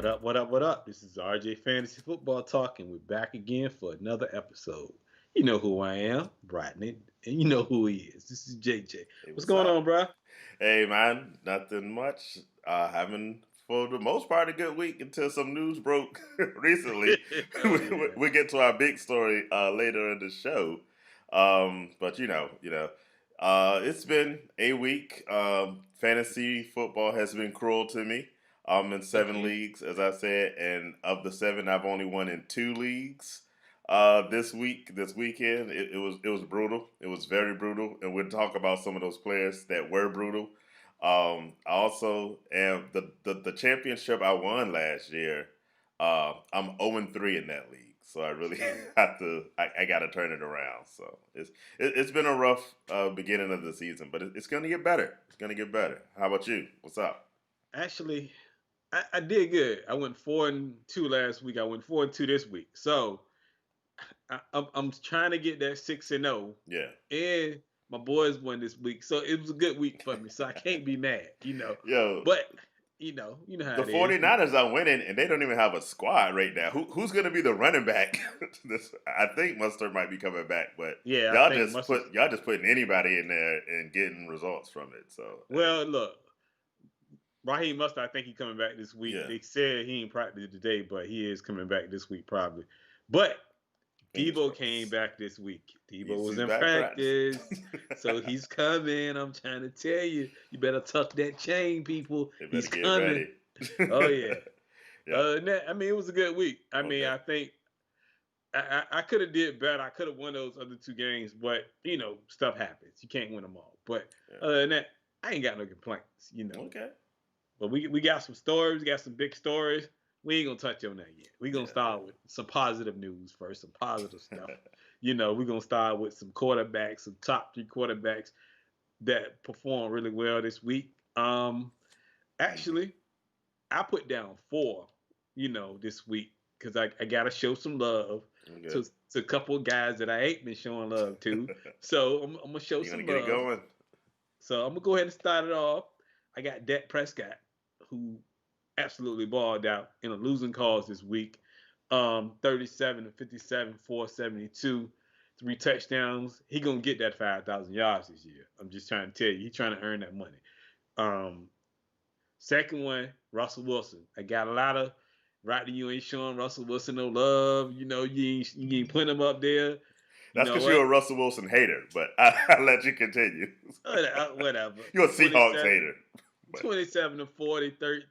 What up, what up, what up? This is RJ Fantasy Football Talk, and we're back again for another episode. You know who I am, Rodney, and you know who he is. This is JJ. Hey, What's what's going up? on, bro? Hey, man, nothing much. Having, for the most part, a good week until some news broke recently. Oh, yeah. We get to our big story later in the show. But it's been a week. Fantasy football has been cruel to me. I'm in seven Okay. leagues, as I said, and of the seven, I've only won in two leagues. This weekend, it was brutal. It was very brutal, and we'll talk about some of those players that were brutal. I also am the championship I won last year. I'm 0-3 in that league, so I really Shit. have to. I got to turn it around. So it's been a rough beginning of the season, but it's going to get better. It's going to get better. How about you? What's up? Actually, I did good. I went 4-2 last week. I went 4-2 this week. So I'm trying to get that 6-0, Yeah, and my boys won this week. So it was a good week for me. So I can't be mad. yo, But you know how the it is. 49ers are winning, and they don't even have a squad right now. Who's going to be the running back? I think Mustard might be coming back, but Yeah, I think Mustard. y'all just putting anybody in there and getting results from it. So hey, Well, look, Raheem Mustard, I think he's coming back this week. yeah, They said he ain't practiced today, but he is coming back this week probably. But fingers Debo came crossed. back this week. Debo was He's in back practicing. practice, so he's coming. I'm trying to tell you, you better tuck that chain, people. They better He's get coming. ready. Oh yeah. Yeah, I mean, it was a good week. I mean, okay, I think I could have did better. I could have won those other two games, but stuff happens. You can't win them all. But yeah, other than that, I ain't got no complaints. okay, But we got some stories. We got some big stories. We ain't gonna touch on that yet. We gonna yeah, start with some positive news first, some positive stuff. We're gonna start with some quarterbacks, some top three quarterbacks that performed really well this week. hmm Actually, I put down four, this week because I gotta show some love okay. to a couple of guys that I ain't been showing love to. So I'm gonna show You're gonna some get it love. going. So I'm gonna go ahead and start it off. I got Dak Prescott, who absolutely balled out in a losing cause this week. 37 to 57, 472, three touchdowns. He gonna get that 5,000 yards this year. I'm just trying to tell you, he's trying to earn that money. Um, Second one, Russell Wilson. I got a lot of Rodney. You ain't showing Russell Wilson no love. You ain't putting him up there. You That's know because you're what? a Russell Wilson hater, but I'll let you continue. Whatever. You're a Seahawks 27, hater, but 27 to 40, 30,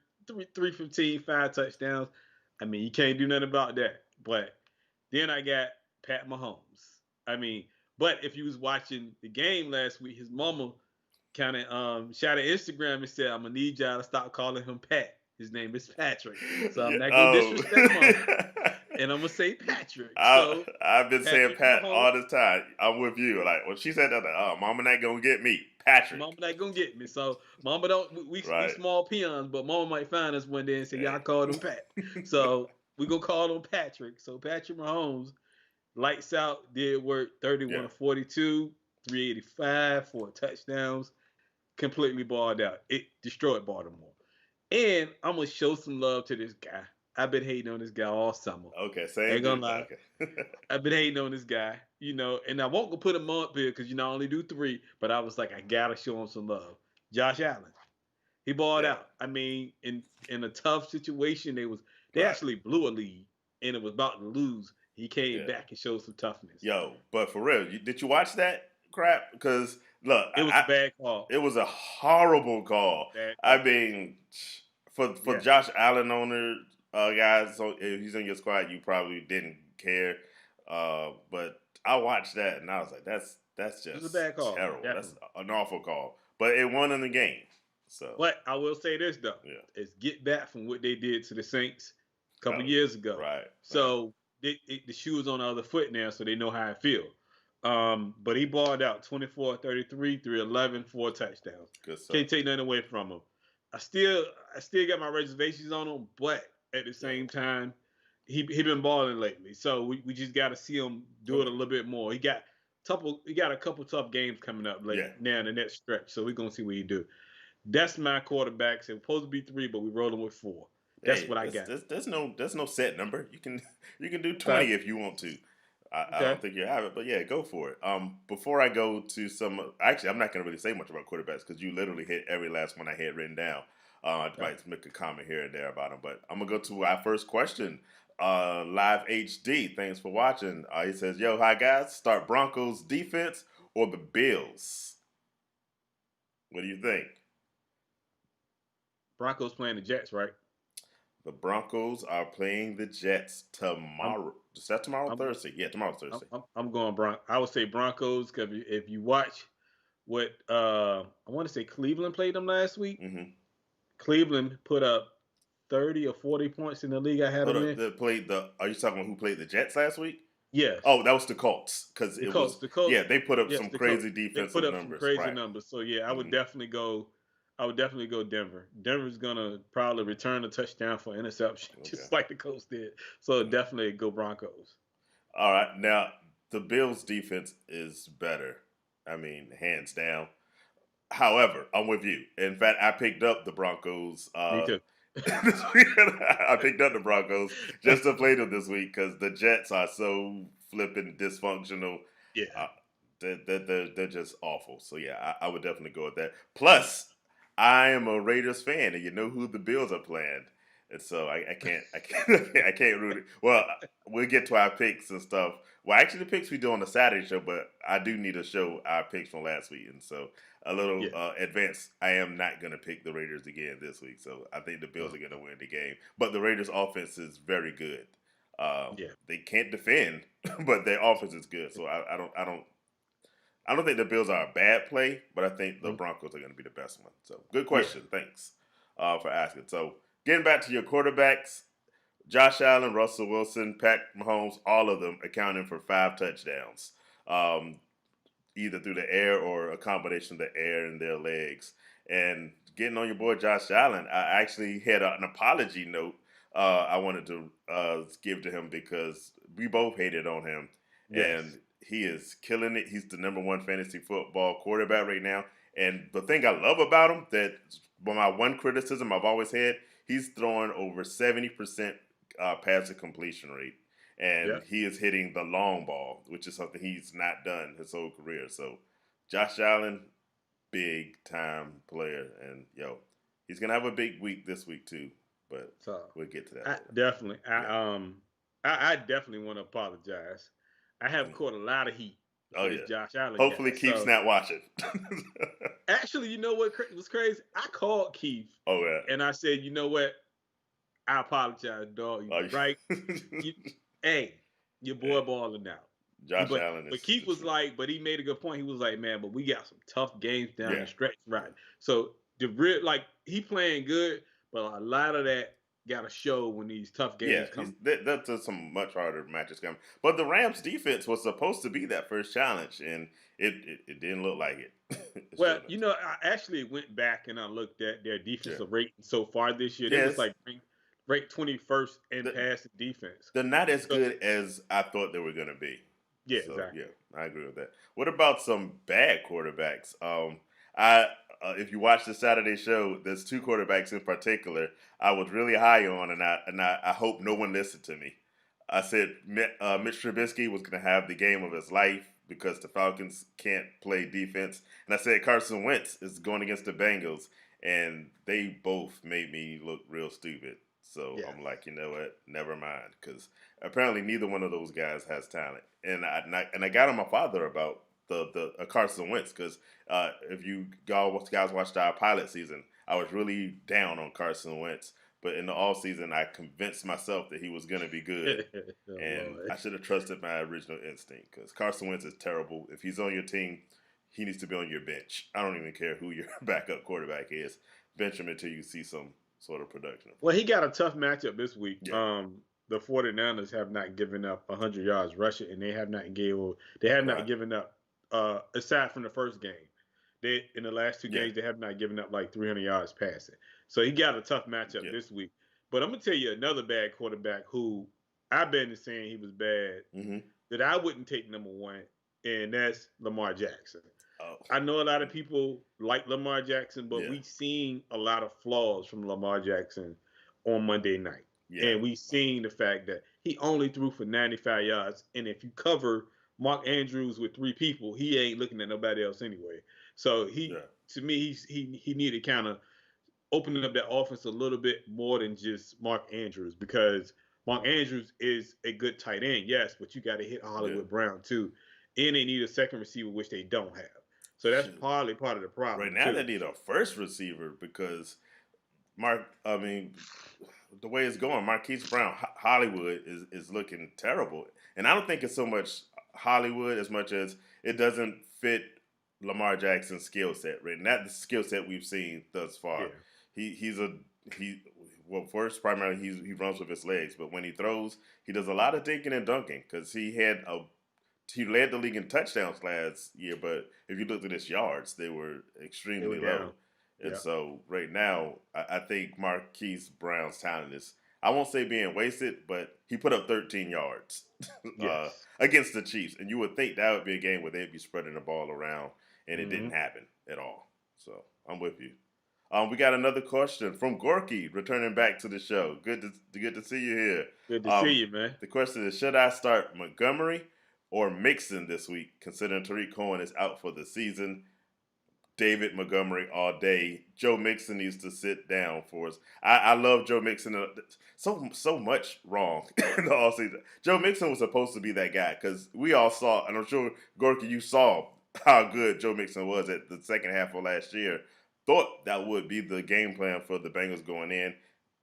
315, five touchdowns. I mean, you can't do nothing about that. But then I got Pat Mahomes. I mean, but if you was watching the game last week, his mama kind of shouted Instagram and said, "I'm gonna need y'all to stop calling him Pat. His name is Patrick. So I'm yeah, not gonna oh. disrespect mama, and I'm gonna say Patrick. So I've been saying Patrick Pat Mahomes, all the time. I'm with you. Like when she said that, like, oh, Mama not gonna get me, Patrick. mama not gonna get me. So mama don't. We Right. small peons, but mama might find us one day and say y'all called him Pat. Hey. So we gonna call him Patrick. So Patrick Mahomes, lights out, did work. 31 yeah. to 42, 385, four touchdowns, completely balled out. It destroyed Baltimore. And I'm gonna show some love to this guy. I've been hating on this guy all summer. Okay. I Same ain't gonna dude. lie. Okay. I've been hating on this guy, and I won't go put him up here because I only do three, but I was like, I gotta show him some love. Josh Allen. He balled yeah. out. I mean, in a tough situation, they Right. actually blew a lead and it was about to lose. He came Yeah. back and showed some toughness. Yo, but for real, did you watch that crap? Because look, It was a bad call. it was a horrible call. Bad I call. mean, for Yeah. Josh Allen owner guys, so if he's in your squad, you probably didn't care. But I watched that and I was like, that's It was a just bad call. terrible. That's Definitely. an awful call. But it won in the game. So But I will say this though, yeah. is get back from what they did to the Saints a couple Oh yeah. years ago. Right. Right. So the shoe is on the other foot now, so they know how I feel. But he balled out 24, 33, 311, four touchdowns. Good stuff. Can't take nothing away from him. I still got my reservations on him, but at the Yeah. same time, he been balling lately. So we just got to see him do it a Okay. little bit more. He got a couple tough games coming up late Yeah. now in the next stretch. So we're gonna see what he do. That's my quarterback. So it's supposed to be three, but we rolling with four. That's Hey, what I got. there's no set number. You can do Okay. 20 if you want to. I Okay. don't think you have it, but yeah, go for it. Before I go to some, actually, I'm not going to really say much about quarterbacks because you literally hit every last one I had written down. I Okay. might make a comment here and there about them, but I'm gonna go to our first question. Live HD, thanks for watching. He says, "Yo, hi guys, start Broncos defense or the Bills? What do you think?" Broncos playing the Jets, right? The Broncos are playing the Jets I'm tomorrow. Is that tomorrow? I'm Thursday? Yeah, tomorrow's Thursday. I'm going I would say Broncos because if you watch what I want to say Cleveland played them last week. Mm-hmm. Cleveland put up 30 or 40 points in the league I had Hold them up. in. They played the. Are you talking about who played the Jets last week? Yes. Oh, that was the Colts because The it Colts, was. the Colts, Yeah, they put up yes, some the Colts. crazy They put defensive up some numbers. crazy Right. numbers. So yeah, I would Mm-hmm. definitely go. I would definitely go Denver. Denver's gonna probably return a touchdown for interception, Okay. just like the Colts did. So definitely go Broncos. All right. Now the Bills' defense is better. I mean, hands down. However, I'm with you. In fact, I picked up the Broncos. Me too. This week. I picked up the Broncos just to play them this week because the Jets are so flipping dysfunctional. Yeah. Uh, they're just awful. So yeah, I would definitely go with that. Plus, I am a Raiders fan, and you know who the Bills are playing, and so I can't I can't root it. Well, we'll get to our picks and stuff. Well, actually, the picks we do on the Saturday show, but I do need to show our picks from last week, and so a little Yeah. advance. I am not going to pick the Raiders again this week, so I think the Bills Well, are going to win the game. But the Raiders' offense is very good. yeah. They can't defend, but their offense is good. So I don't think the Bills are a bad play, but I think the Mm, Broncos are going to be the best one. So good yeah. question. Thanks for asking. So getting back to your quarterbacks, Josh Allen, Russell Wilson, Pat Mahomes, all of them accounting for 5 touchdowns. Um, Either through the air or a combination of the air and their legs. And getting on your boy Josh Allen, I actually had an apology note I wanted to give to him because we both hated on him, Yes. and he is killing it. He's the number one fantasy football quarterback right now. And the thing I love about him that my one criticism I've always had, he's throwing over 70% passer completion rate and Yep. he is hitting the long ball, which is something he's not done his whole career. So, Josh Allen, big time player, and he's gonna have a big week this week too. But So we'll get to that I later. definitely Yeah. I definitely want to apologize. I have Mm. caught a lot of heat Oh for this yeah. Josh Allen Hopefully, guy. Keith's So not watching. actually, you know what was crazy? I called Keith Oh yeah. and I said, you know what? I apologize, dog. Oh, You right? You, hey, your yeah. boy balling out. Josh But Allen is Keith the was truth. like, but he made a good point. He was like, man, but we got some tough games down Yeah. the stretch, Yeah. right? So the real like he playing good, but a lot of that got to show when these tough Yeah, games come. that's some much harder matches coming. But the Rams defense was supposed to be that first challenge, and it didn't look like it. It Well, sure you didn't. know, I actually went back and I looked at their Yeah. defensive rating so far this year. They was Yes. like ranked 21st in The, passing defense. they're not as So good as I thought they were going to be. yeah, So yeah, exactly. I agree with that. What about some bad quarterbacks? I if you watch the Saturday show, there's 2 quarterbacks in particular I was really high on, and I hope no one listened to me. I said Mitch Trubisky was going to have the game of his life because the Falcons can't play defense, and I said Carson Wentz is going against the Bengals, and they both made me look real stupid. So Yes. I'm like, you know what? Never mind, because apparently neither one of those guys has talent. And I got on my father about the Carson Wentz because if you guys watched our pilot season, I was really down on Carson Wentz. But in the off season, I convinced myself that he was going to be good, Oh and Lord. I should have trusted my original instinct because Carson Wentz is terrible. If he's on your team, he needs to be on your bench. I don't even care who your backup quarterback is. Bench him until you see some sort of production from Well, him. he got a tough matchup this week. Yeah, The 49ers have not given up 100 yards rushing, and they have not right. given up aside from the first game. They in the last two Yeah, games they have not given up like 300 yards passing. So he got a tough matchup yeah. this week. But I'm gonna tell you another bad quarterback who I've been saying he was bad Mm-hmm. that I wouldn't take number one, and that's Lamar Jackson. Oh, I know a lot of people like Lamar Jackson, but yeah. we've seen a lot of flaws from Lamar Jackson on Monday night. Yeah. And we seen the fact that he only threw for 95 yards. And if you cover Mark Andrews with 3 people, he ain't looking at nobody else anyway. So Yeah. to me, he needed kind of opening up that offense a little bit more than just Mark Andrews, because Mark Andrews is a good tight end, yes, but you got to hit Yeah. Hollywood Brown too, and they need a second receiver, which they don't have. So that's Shoot. partly part of the problem Right now too. they need a first receiver because the way it's going, Marquise Brown, Hollywood is looking terrible, and I don't think it's so much Hollywood as much as it doesn't fit Lamar Jackson's skill set. Right, not the skill set we've seen thus far. Yeah, He well, first primarily he runs with his legs, but when he throws, he does a lot of dinking and dunking because he led the league in touchdowns last year, but if you looked at his yards, they were they were extremely low. down. And Yeah, so right now, I think Marquise Brown's talent is, I won't say being wasted, but he put up 13 yards yes. against the Chiefs. And you would think that would be a game where they'd be spreading the ball around, and it Hmm. didn't happen at all. So I'm with you. We got another question from Gorky, returning back to the show. Good to see you here. Good to see Um, you, man. the question is, should I start Montgomery or Mixon this week, considering Tariq Cohen is out for the season? David Montgomery all day. Joe Mixon needs to sit down for us. I love Joe Mixon. So much wrong in the all season. Joe Mixon was supposed to be that guy because we all saw, and I'm sure Gorky, you saw how good Joe Mixon was at the second half of last year. Thought that would be the game plan for the Bengals going in.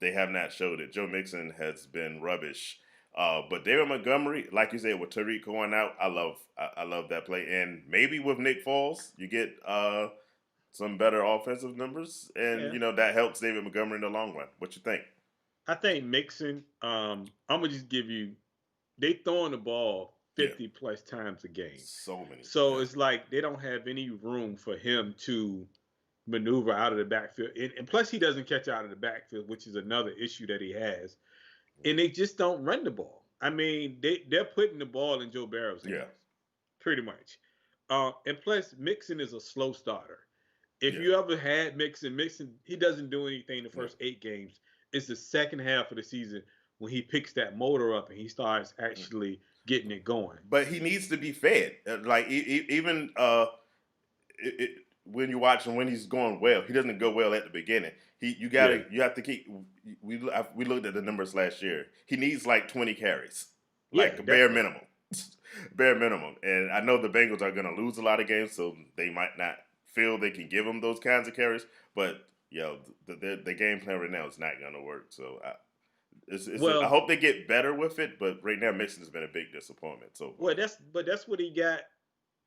They have not showed it. Joe Mixon has been rubbish. But David Montgomery, like you said, with Tariq going out, I love that play. And maybe with Nick Foles, you get some better offensive numbers, and Yeah, that helps David Montgomery in the long run. What you think? I think Mixon. I'm gonna just give you. They throwing the ball Yeah, 50 plus times a game. so many. So Yeah, it's like they don't have any room for him to maneuver out of the backfield. And plus, he doesn't catch out of the backfield, which is another issue that he has. And they just don't run the ball. I mean, they're putting the ball in Joe Barrow's hands, yeah, pretty much. And plus, Mixon is a slow starter. If yeah, you ever had Mixon, he doesn't do anything the yeah. first 8 games. It's the second half of the season when he picks that motor up and he starts actually getting it going. But he needs to be fed. Like even when you watch him when he's going well, he doesn't go well at the beginning. Yeah, You have to keep. We looked at the numbers last year. He needs like 20 carries, yeah, like bare definitely. minimum, bare minimum. And I know the Bengals are going to lose a lot of games, so they might not feel they can give him those kinds of carries. But the game plan right now is not going to work. So I Well, hope they get better with it. But right now, Mixon has been a big disappointment so far. that's what he got.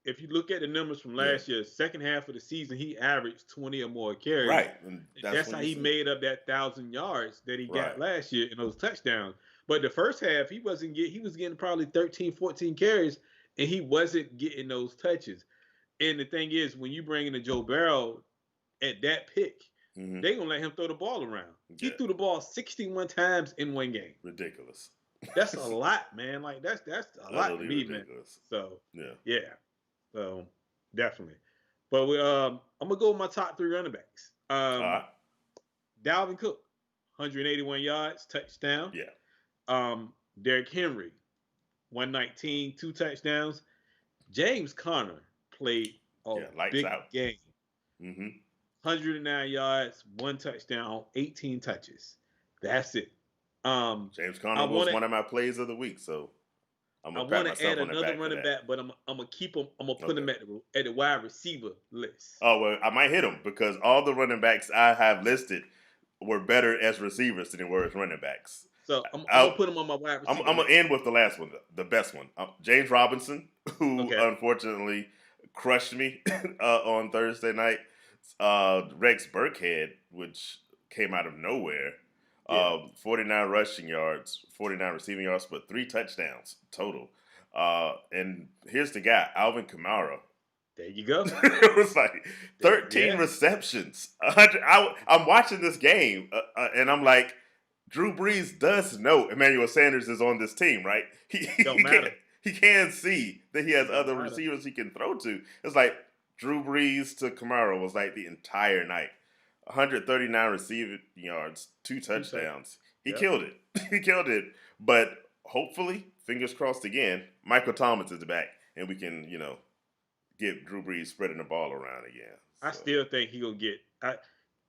If you look at the numbers from Yeah, last year, second half of the season, he averaged 20 or more carries. right. And that's That's when how you he see it. made up that 1,000 yards that he got Right. last year in those touchdowns. But the first half, he was getting probably 13, 14 carries, and he wasn't getting those touches. And the thing is, when you bring in a Joe Barrow at that pick, Hmm. they gonna let him throw the ball around. He Yeah. threw the ball 61 times in one game. Ridiculous. That's a lot, man. Like that's a lot to Utterly me, man. ridiculous. So Yeah. yeah, so definitely. But I'm gonna go with my top three running backs. All right. Dalvin Cook, 181 yards, touchdown. Yeah. Derrick Henry, 119, 2 touchdowns. James Conner played a Yeah. Lights big out. game, Hmm. 109 yards, 1 touchdown, 18 touches. That's it. Um, James I Conner was want to one of my plays of the week, so I'm I gonna pat want to add myself on the another back for running that. back, but I'm gonna keep him. I'm gonna put Okay. him at the wide receiver list. Oh well, I might hit him because all the running backs I have listed were better as receivers than they were as running backs. So I'm I, gonna put him on my wide receiver I'm gonna list. end with the last one, the best one, James Robinson, who Okay. unfortunately crushed me on Thursday night. Rex Burkhead, which came out of nowhere, Yeah. 49 rushing yards, 49 receiving yards, but 3 touchdowns total. And here's the guy, Alvin Kamara. There you go. It was like 13 Yeah. receptions. I'm watching this game, and I'm like, Drew Brees does know Emmanuel Sanders is on this team, right? Don't matter. He can see that he has Don't other matter. receivers he can throw to. It's like Drew Brees to Kamara was like the entire night. 139 receiving yards, 2 Two touchdowns. touchdowns. He Yep. killed it. He killed it. But hopefully, fingers crossed again, Michael Thomas is back, and we can, get Drew Brees spreading the ball around again. I So still think he gonna get.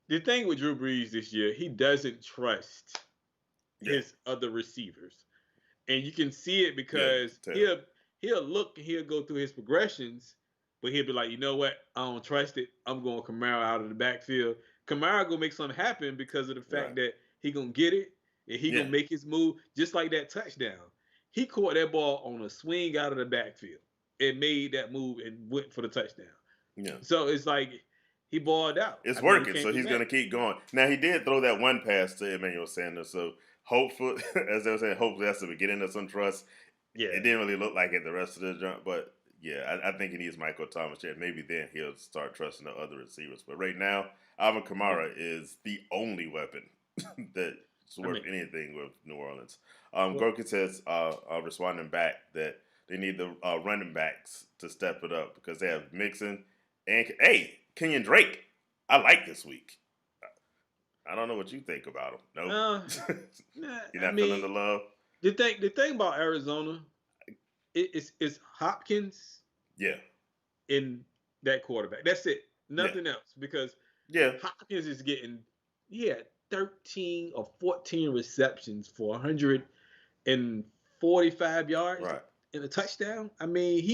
The thing with Drew Brees this year, he doesn't trust yeah, his other receivers, and you can see it yeah, you because can tell. he'll look and he'll go through his progressions, but he'll be like, you know what, I don't trust it. I'm going Kamara out of the backfield. Kamara gonna make something happen because of the fact Right. that he gonna get it and he Yeah. gonna make his move just like that touchdown. He caught that ball on a swing out of the backfield and made that move and went for the touchdown. Yeah. So it's like he balled out. It's I mean, you working, can't so be he's mad. gonna keep going. Now he did throw that one pass to Emmanuel Sanders, so hopefully, as they were saying, hopefully that's the beginning of some trust. Yeah. It didn't really look like it the rest of the jump, but yeah, I think he needs Michael Thomas. Yeah, maybe then he'll start trusting the other receivers. But right now, Alvin Kamara is the only weapon that's I worth mean, anything with New Orleans. well, Gorky says, responding back, that they need the running backs to step it up because they have Mixon and Kenyon Drake. I like this week. I don't know what you think about him. uh, Nope. nah, You're I not feeling mean, the love? the thing about Arizona is Hopkins Yeah. in that quarterback. That's it. Yeah. Nothing else because Yeah. Hopkins is getting 13 or 14 receptions for 145 yards Right. in a touchdown. I mean,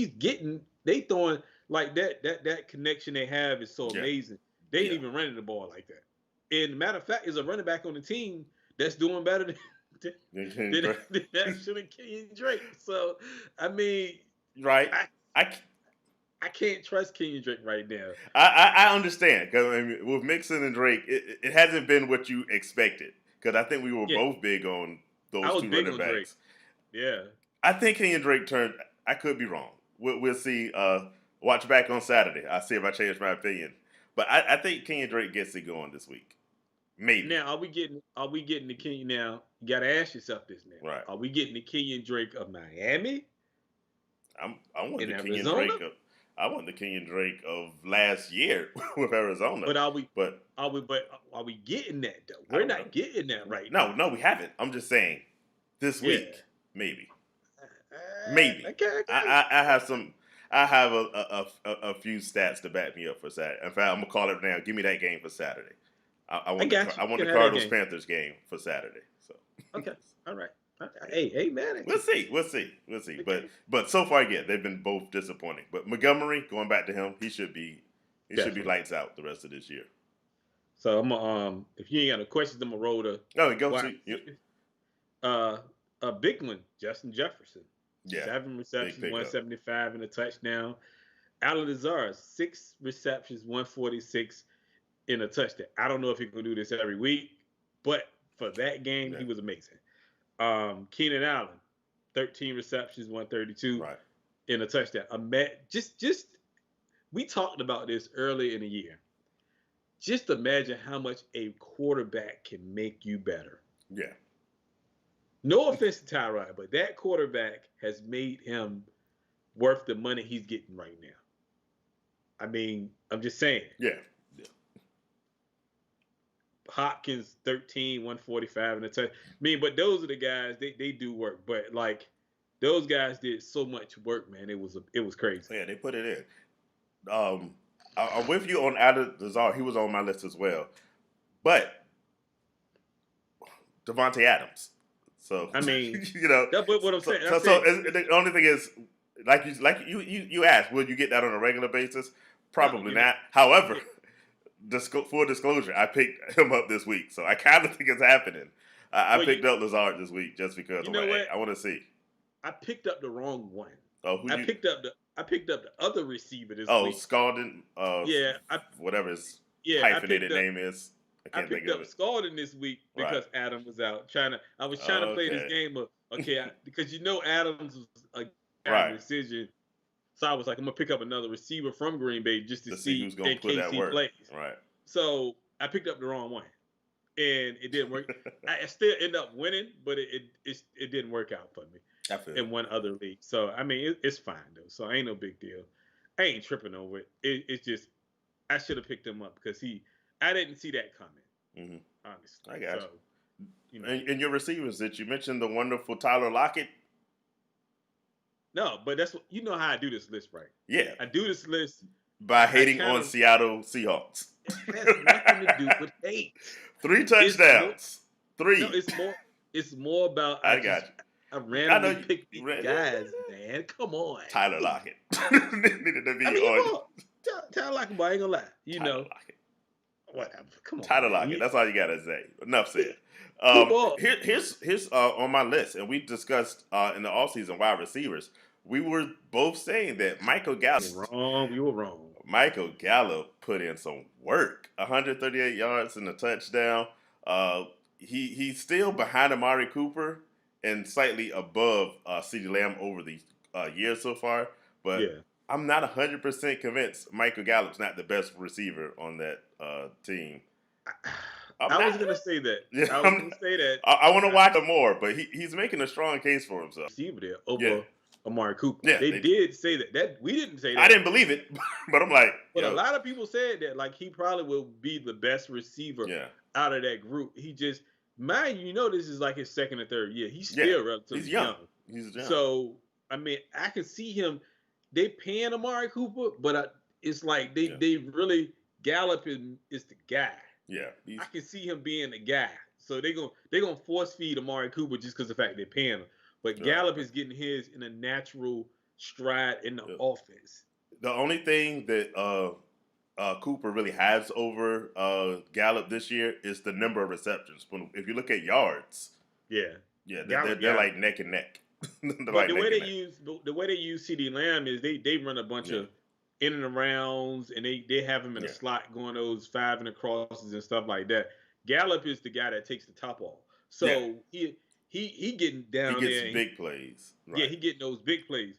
they throwing like that connection they have is so Yeah. amazing. They ain't Yeah. even running the ball like that. And matter of fact, is a running back on the team that's doing better than than actually Kenyon Drake. So I mean, Right. I I, I can't trust Kenyon Drake right now. I understand because I mean, with Mixon and Drake, it hasn't been what you expected. Because I think we were Yeah, both big on I those was two big running on Drake. backs. Yeah. I think Kenyon Drake turned. I could be wrong. We'll see. Watch back on Saturday. I'll see if I change my opinion. But I think Kenyon Drake gets it going this week. Maybe. Now, are we getting the Kenyon now? You gotta ask yourself this now. Right. Are we getting the Kenyon Drake of Miami I want in the Kenyon Arizona? Drake of. I want the Kenyon Drake of last year with Arizona. But are we But are we getting that though? I We're don't know. not getting that right now. No, we haven't. I'm just saying this Yeah. week, maybe. Maybe. Okay. I have some. I have a few stats to back me up for Saturday. In fact, I'm gonna call it now. Give me that game for Saturday. I I want got you. I You want can the have that Cardinals game. Panthers game for Saturday. So Okay. All right. Hey, man. we'll see. Okay. But so far, yeah, they've been both disappointing. But Montgomery, going back to him, he should be Definitely. lights out the rest of this year. So I'm gonna if you ain't got no questions, I'm gonna roll the Oh, go wide see. Yep. receivers. A big one, Justin Jefferson. Yeah, 7 receptions, big pickup. 175 and a touchdown. Alan Lazard, 6 receptions, 146 in a touchdown. I don't know if he can do this every week, but for that game, Yeah, he was amazing. Keenan Allen, 13 receptions, 132 right. in a touchdown. Just we talked about this early in the year. Just imagine how much a quarterback can make you better. Yeah, No offense to Tyrod, but that quarterback has made him worth the money he's getting right now. I mean, I'm just saying. yeah, yeah. Hopkins 13, 145 in a touch. I mean, but those are the guys, they do work. But like those guys did so much work, man. It was crazy. So, yeah, they put it in. I'm with you on Alan Lazard. He was on my list as well. But Devontae Adams. So I mean, you know, that's what I'm saying. the only thing is, like you asked, will you get that on a regular basis? Probably No, not. However, full disclosure, I picked him up this week, so I kind of think it's happening. I well, picked up Lazard this week just because you I'm know like, what? hey, I want to see. I picked up the wrong one. Oh, who I you? picked up the other receiver this Oh, week. Scalding. Yeah, Whatever his I hyphenated name is. I I can't think picked of up it. Scalding this week Right. because Adam was out. I was trying to play this Okay. game of because Adams was a Right. decision. So I was like, I'm gonna pick up another receiver from Green Bay just to See see who's gonna in put case that he work. plays. Right. So I picked up the wrong one, and it didn't work. I still end up winning, but it didn't work out for me I feel in one other league. So I mean, it's fine though. So ain't no big deal. I ain't tripping over it. It's just I should have picked him up because I didn't see that coming, Mm-hmm. honestly. I got So, you. And your receivers that you mentioned, the wonderful Tyler Lockett. no, but that's what you know how I do this list, right? Yeah, I do this list. by I hating kind on of Seattle Seahawks. it has nothing to do with hate. 3 It's more touchdowns. no, 3. it's more about I got I you. I know randomly you. pick these guys, man. Come on. Tyler Lockett needed to I be mean, you on know, Tyler Lockett, I ain't gonna lie. Tyler Lockett. Whatever. Come on, Tyler man. Lockett. That's all you gotta say. Enough said. Two balls. Here's on my list, and we discussed in the offseason wide receivers. We were both saying that We were wrong. Michael Gallup put in some work. 138 yards and a touchdown. He's still behind Amari Cooper and slightly above CeeDee Lamb over the year so far. But Yeah. I'm not 100% convinced Michael Gallup's not the best receiver on that team. I was gonna say that. Yeah, I was gonna say that. I want to watch him more, but he's making a strong case for himself. Receiver there over Yeah. Amari Cooper. Yeah, They did say that. That we didn't say that. I didn't believe it, but I'm like, But a lot of people said that, like, he probably will be the best receiver out of that group. He just, mind you, this is like his second or third year. He's still relatively young. He's young. So, I mean, I can see him. They paying Amari Cooper, but it's like they really Gallup is the guy. Yeah, I can see him being the guy. So they're gonna force feed Amari Cooper just because of the fact they're paying him. But Gallup is getting his in a natural stride in the offense. The only thing that Cooper really has over Gallup this year is the number of receptions. If you look at yards, they're like neck and neck. But the way they use CeeDee Lamb is they run a bunch of in and arounds, and they have him in a slot going those 5 and the crosses and stuff like that. Gallup is the guy that takes the top off. So he getting down there. He gets big plays. Right. Yeah, he getting those big plays.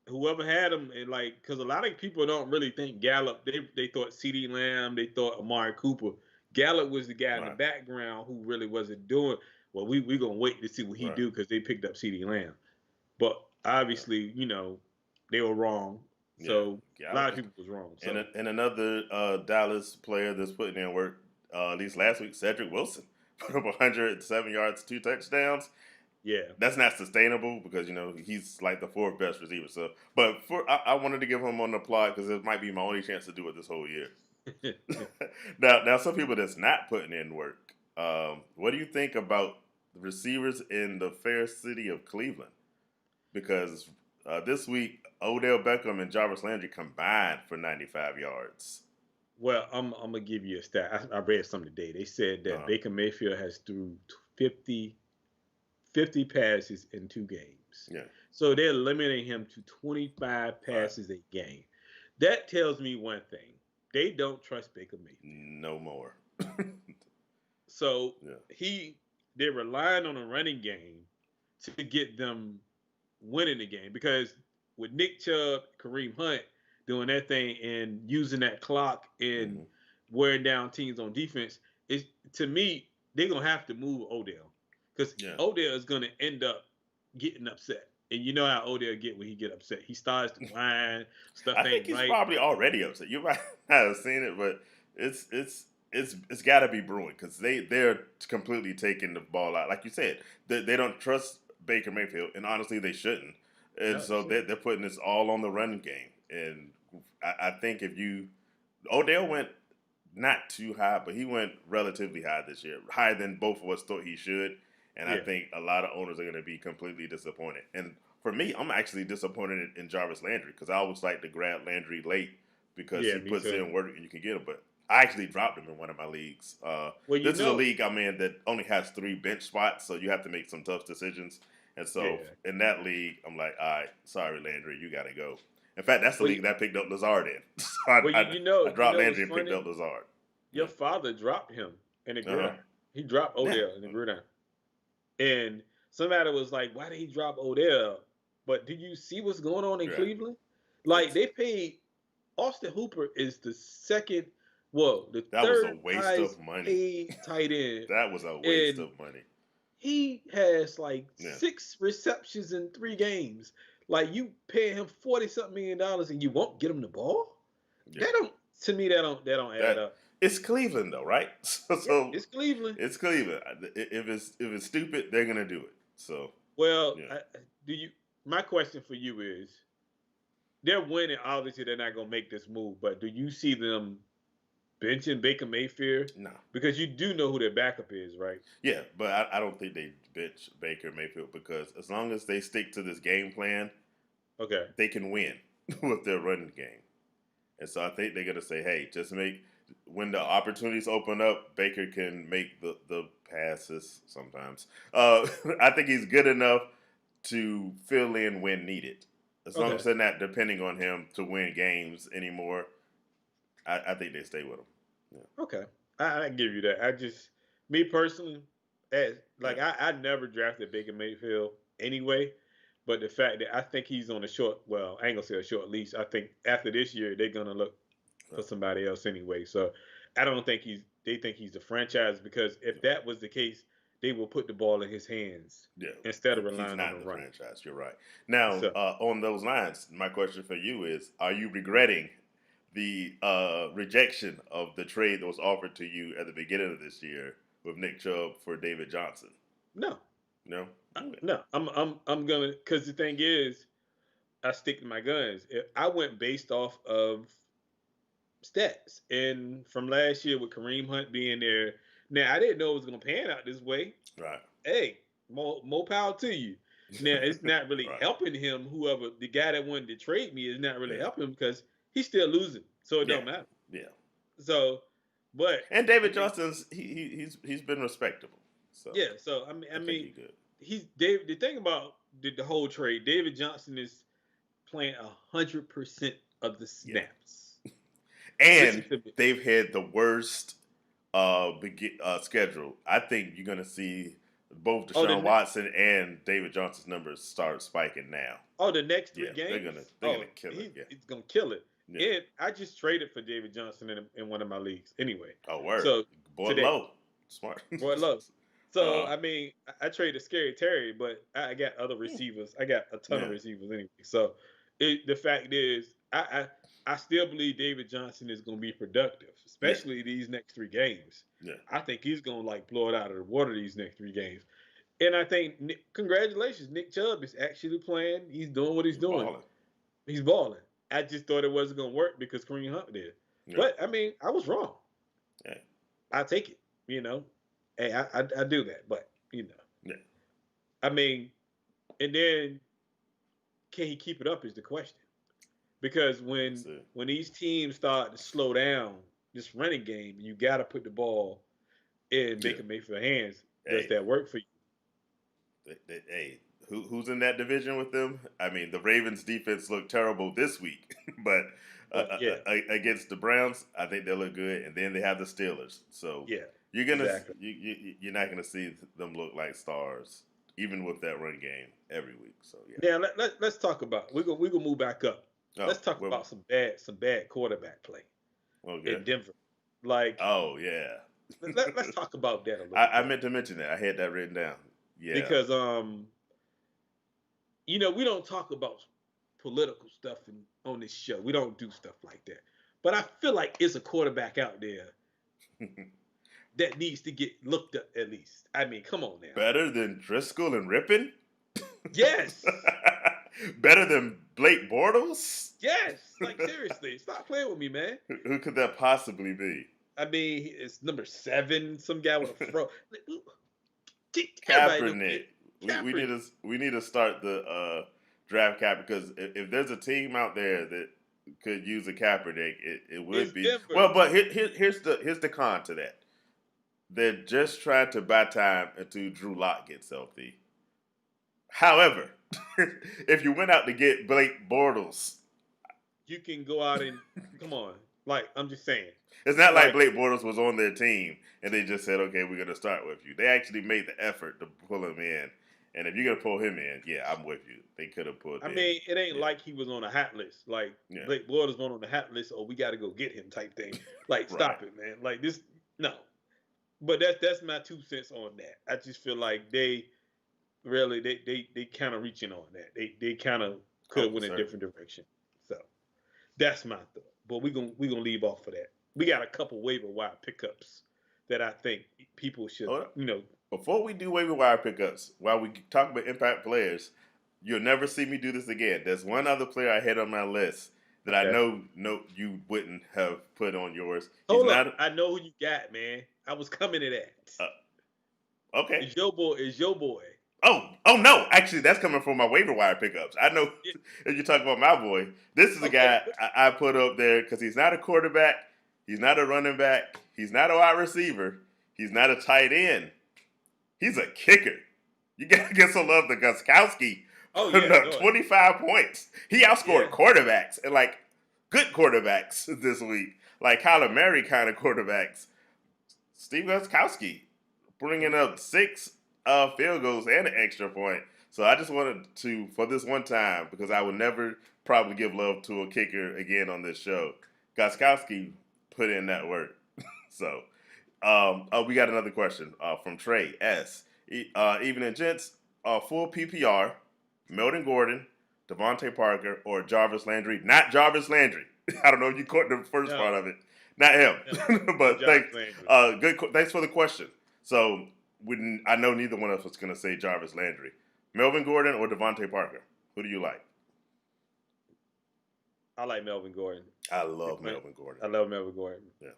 Whoever had him, and because a lot of people don't really think Gallup. They thought CeeDee Lamb, they thought Amari Cooper. Gallup was the guy in the background who really wasn't doing. Well, we gonna wait to see what he do because they picked up CeeDee Lamb. But obviously, they were wrong. So a lot of people was wrong. So. And another Dallas player that's putting in work, at least last week, Cedric Wilson put up 107 yards, 2 touchdowns. Yeah, that's not sustainable because he's like the 4th best receiver. So, but I wanted to give him an applaud because it might be my only chance to do it this whole year. now, some people that's not putting in work. What do you think about the receivers in the fair city of Cleveland? Because this week, Odell Beckham and Jarvis Landry combined for 95 yards. Well, I'm gonna give you a stat. I read something today. They said that Baker Mayfield has threw 50 passes in 2 games. Yeah. So they're limiting him to 25 passes a game. That tells me one thing. They don't trust Baker Mayfield. No more. So they're relying on a running game to get them winning the game, because with Nick Chubb, Kareem Hunt doing their thing and using that clock and wearing down teams on defense, to me, they're going to have to move Odell. Because Odell is going to end up getting upset. And you know how Odell get when he get upset. He starts to whine, stuff ain't right. I think he's probably already upset. You might not have seen it, but it's got to be brewing because they're completely taking the ball out. Like you said, they don't trust Baker Mayfield, and honestly, they shouldn't. And they're putting this all on the running game. And I think Odell went not too high, but he went relatively high this year, higher than both of us thought he should. And I think a lot of owners are going to be completely disappointed. And for me, I'm actually disappointed in Jarvis Landry because I always like to grab Landry late because he puts in work and you can get him. But I actually dropped him in one of my leagues. This is a league I'm in that only has 3 bench spots, so you have to make some tough decisions. And so in that league, I'm like, all right, sorry, Landry, you got to go. In fact, that's the league that I picked up Lazard in. So I dropped Landry and picked up Lazard. Your father dropped him in the gridiron. He dropped Odell in the gridiron. And somebody was like, why did he drop Odell? But do you see what's going on in Cleveland? Like, they paid Austin Hooper is the second, the third highest paid tight end. That was a waste of money. He has 6 receptions in 3 games. Like, you pay him $40-something million and you won't get him the ball? Yeah. That don't add up. It's Cleveland though, right? Yeah, So it's Cleveland. it's Cleveland. If it's stupid, they're gonna do it. So Well, yeah, do you? My question for you is: they're winning. Obviously, they're not going to make this move. But do you see them benching Baker Mayfield? no, Because you do know who their backup is, right? yeah, but I don't think they bench Baker Mayfield because as long as they stick to this game plan, Okay. they can win with their running game. And so I think they're gonna say, hey, just make when the opportunities open up, Baker can make the passes sometimes. I think he's good enough to fill in when needed. As long Okay. as they're not depending on him to win games anymore, I think they stay with him. Yeah. Okay. I give you that. I just, me personally, as Yeah. like I never drafted Baker Mayfield anyway. But the fact that I think he's on a short, well, I ain't gonna say a short leash. I think after this year they're gonna look for Yeah. somebody else anyway. So I don't think they think he's the franchise because if that was the case, they will put the ball in his hands Yeah, instead of he's relying on not the the run. franchise. You're right. Now, So on those lines, my question for you is: are you regretting the rejection of the trade that was offered to you at the beginning of this year with Nick Chubb for David Johnson? no, No. Okay. no, I'm gonna because the thing is, I stick to my guns. If I went based off of stats and from last year with Kareem Hunt being there. Now I didn't know it was gonna pan out this way. Right. Hey, more power to you. Now it's not really Right. helping him. Whoever the guy that wanted to trade me is not really Yeah. helping him because he's still losing, so it Yeah. don't matter. Yeah. So, but And I David mean, Johnson's he's been respectable. So yeah. So I mean, I think he's good. he's Dave. The thing about the whole trade, David Johnson is playing 100% of the Yeah. snaps. Listen And to me. they've had the worst schedule. I think you're going to see both Oh, Deshaun Watson and David Johnson's numbers start spiking now. the next three Yeah, they're games. gonna they're Oh, gonna kill it. Yeah, he's gonna kill it. yeah. And I just traded for David Johnson in one of my leagues anyway. Oh, word, So boy, today, low, smart. boy, love. So uh, I mean, I traded Scary Terry, but I got other yeah, receivers. I got a ton of yeah, receivers anyway. So the fact is, I still believe David Johnson is going to be productive, yeah, especially these next three games. yeah. I think he's going to like blow it out of the water these next three games. And I think congratulations, Nick Chubb is actually playing. He's doing what he's He's doing. balling. He's balling. I just thought it wasn't going to work because Kareem Hunt did. Yeah, But I mean, I was wrong. yeah, I take it. Hey, I do that. But yeah. I mean, and then can he keep it up is the question. Because That's when it. when these teams start to slow down this running game, you got to put the ball in Yeah. Baker Mayfield's hands. Does Hey, that work for you? hey, who's in that division with them? I mean, the Ravens' defense looked terrible this week, but But yeah, against the Browns, I think they look good, and then they have the Steelers. So yeah, you're gonna exactly. you're not gonna see them look like stars, even with that run game every week. So yeah. Now let's talk about we gonna move back up. Oh, Let's talk well, about some bad quarterback play okay. in Denver. Like Oh yeah. let's talk about that a little I bit meant to mention that. I had that written down. Yeah. because we don't talk about political stuff on this show. We don't do stuff like that. But I feel like it's a quarterback out there that needs to get looked at least. I mean, come on now. Better than Driscoll and Rippin? Yes. Better than Blake Bortles? Yes. Like seriously, stop playing with me, man. Who could that possibly be? I mean, it's number 7, some guy with a fro. Everybody don't Kaepernick. get We Kaepernick. need to start the draft cap because if there's a team out there that could use a Kaepernick, it It's would be. Denver. Well, but here's the con to that. They're just trying to buy time until Drew Lock gets healthy. However, if you went out to get Blake Bortles, You can go out and come on. Like I'm just saying. it's not like Like Blake Bortles was on their team and they just said, "Okay, we're going to start with you." They actually made the effort to pull him in, and if you're going to pull him in, yeah, I'm with you. They could have pulled I in, mean, it ain't yeah, like he was on a hat list. Like yeah, Blake Bortles went on the hat list, or we got to go get him type thing. Like, right. stop it, man. Like this, no. But that's my 2 cents on that. I just feel like they really they kind of reaching on that. They kind of could Oh, have for went a certain. different direction. So that's my thought. But we gonna leave off for that. we got a couple waiver wire pickups that I think people should, Hold up. you know. Before we do waiver wire pickups, while we talk about impact players, you'll never see me do this again. There's one other player I had on my list that I Okay. know you wouldn't have put on yours. He's Hold not. up. I know who you got, man. I was coming to that. Okay. It's your boy. It's your boy. Oh no! Actually, that's coming from my waiver wire pickups. I know Yeah. if you're talking about my boy. This is a guy I put up there because he's not a quarterback, he's not a running back, he's not a wide receiver, he's not a tight end. He's a kicker. You gotta get some love to Gostkowski. Oh yeah, 25 points. He outscored quarterbacks and like good quarterbacks this week, like Kyler Murray kind of quarterbacks. Steve Gostkowski bringing up 6 field goals and an extra point. So I just wanted to, for this one time, because I would never probably give love to a kicker again on this show, Gostkowski put in that work. So, we got another question from Trey S. Evening, gents. Full PPR, Melvin Gordon, Devontae Parker, or Jarvis Landry. Not Jarvis Landry. I don't know if you caught the first part of it. Not him. No. But thanks for the question. So, I know neither one of us is going to say Jarvis Landry. Melvin Gordon or Devontae Parker? Who do you like? I like Melvin Gordon. I love Melvin Gordon. I love Melvin Gordon. Yeah.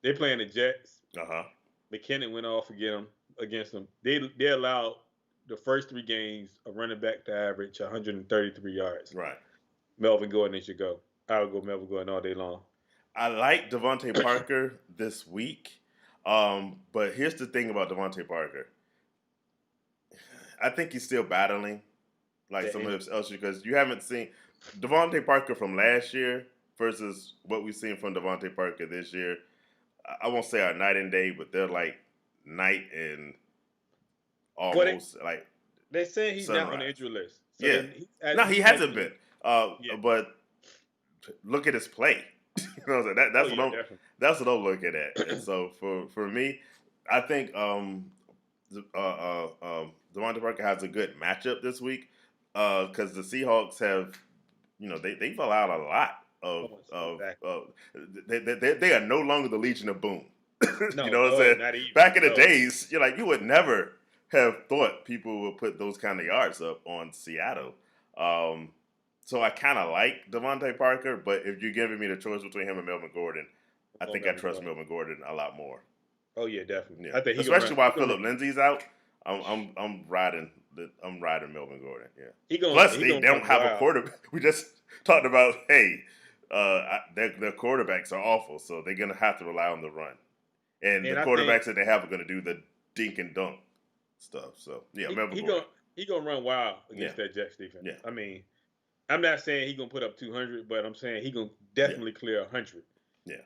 They're playing the Jets. Uh-huh. McKinnon went off against them. They allowed the first 3 games a running back to average 133 yards. Right. Melvin Gordon should go. I would go Melvin Gordon all day long. I like Devontae Parker this week. But here's the thing about Devontae Parker. I think he's still battling like some of else because you haven't seen Devontae Parker from last year versus what we've seen from Devontae Parker this year. I won't say are night and day, but they're like night and almost like they say he's sunrise. not on the injury list. So yeah. He hasn't been. But look at his play. You know what I'm saying? That's what I'm looking at. And so for me, I think Devontae Parker has a good matchup this week because the Seahawks have, they've allowed a lot they are no longer the Legion of Boom. No, you know what I'm saying? Not even. Back in the days, you're like, you would never have thought people would put those kind of yards up on Seattle. So I kind of like Devontae Parker, but if you're giving me the choice between him and Melvin Gordon, I think I trust Melvin Gordon a lot more. Oh yeah, definitely. Yeah. I think especially while Phillip Lindsay's out, I'm riding Melvin Gordon. Yeah. Plus they don't have a quarterback. We just talked about their quarterbacks are awful, so they're gonna have to rely on the run, and the quarterbacks that they have are gonna do the dink and dunk stuff. So yeah, Melvin Gordon. He gonna run wild against that Jets defense. Yeah. I mean, I'm not saying he gonna put up 200, but I'm saying he gonna definitely clear 100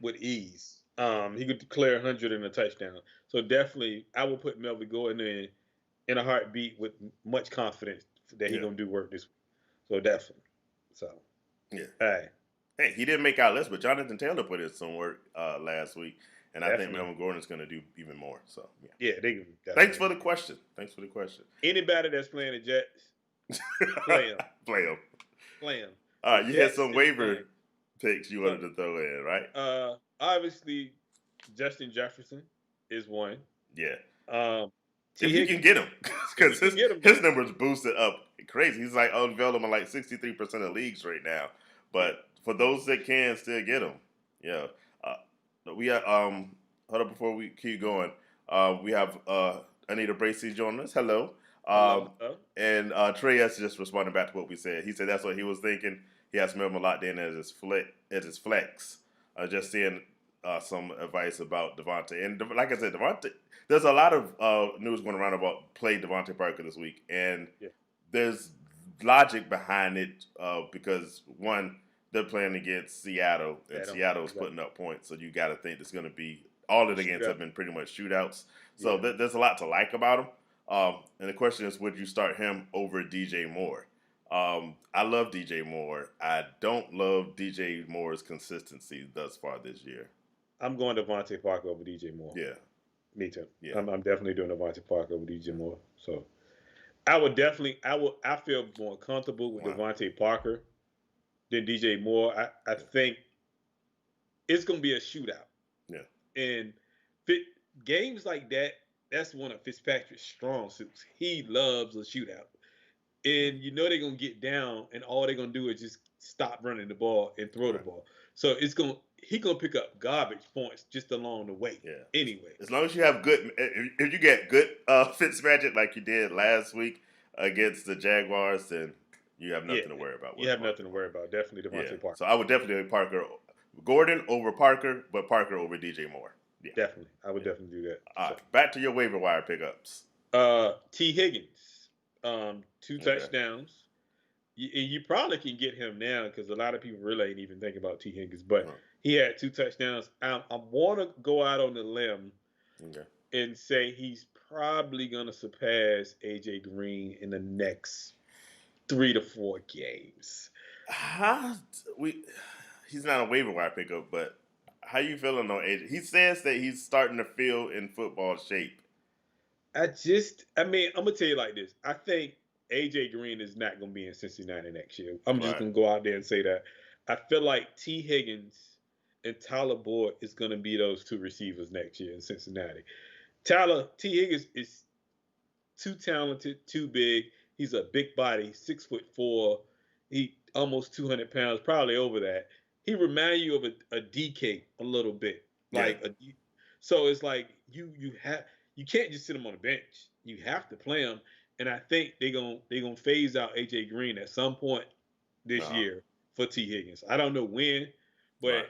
with ease. He could clear 100 and a touchdown. So definitely, I will put Melvin Gordon in a heartbeat with much confidence that he's gonna do work this week. So definitely. So Hey, he didn't make our list, but Jonathan Taylor put in some work last week, and I think Melvin Gordon's gonna do even more. So they. Thanks for the question. Anybody that's playing the Jets, play him. Play him. All right, you had some waiver picks you wanted to throw in, right? Obviously, Justin Jefferson is one. Yeah. If you can get him, because his numbers boosted up crazy. He's like available in like 63% of leagues right now. But for those that can still get him, we have hold up before we keep going. We have Anita Bracey joining us. Hello. And Trey S just responding back to what we said. He said that's what he was thinking. He has Melvin locked in as his flex. Just seeing some advice about Devontae. And like I said, Devontae, there's a lot of news going around about playing Devontae Parker this week. And there's logic behind it because, one, they're playing against Seattle, and Seattle's putting up points. So you got to think there's going to be – all of the games have been pretty much shootouts. So there's a lot to like about him. And the question is, would you start him over DJ Moore? I love DJ Moore. I don't love DJ Moore's consistency thus far this year. I'm going Devontae Parker over DJ Moore. Yeah. Me too. Yeah. I'm definitely doing Devontae Parker over DJ Moore. So I feel more comfortable with Devontae Parker than DJ Moore. I think it's going to be a shootout. And fit, games like that, that's one of Fitzpatrick's strong suits. He loves a shootout. And you know they're gonna get down, and all they're gonna do is just stop running the ball and throw the Right. ball. So he gonna pick up garbage points just along the way. Yeah. Anyway, As long as you have good, if you get good Fitzmagic like you did last week against the Jaguars, then you have yeah, nothing to worry about you with have Parker. nothing to worry about. Definitely Yeah. Devontae Parker. So I would definitely Gordon over Parker, but Parker over DJ Moore. Yeah. Definitely, I would definitely do that. All So, right. Back to your waiver wire pickups. T. Higgins, 2 Okay. touchdowns. You probably can get him now because a lot of people really ain't even thinking about T. Higgins, but he had 2 touchdowns. I want to go out on the limb and say he's probably going to surpass AJ Green in the next 3 to 4 games. He's not a waiver wire pickup, but how you feeling on AJ? He says that he's starting to feel in football shape. I'm gonna tell you like this. I think AJ Green is not gonna be in Cincinnati next year. I'm just gonna go out there and say that. I feel like T. Higgins and Tyler Boyd is gonna be those 2 receivers next year in Cincinnati. T. Higgins is too talented, too big. He's a big body, 6'4". He almost 200 pounds, probably over that. He reminds you of a DK a little bit, so it's like you can't just sit him on the bench. You have to play him, and I think they're gonna phase out AJ Green at some point this year for T. Higgins. I don't know when, but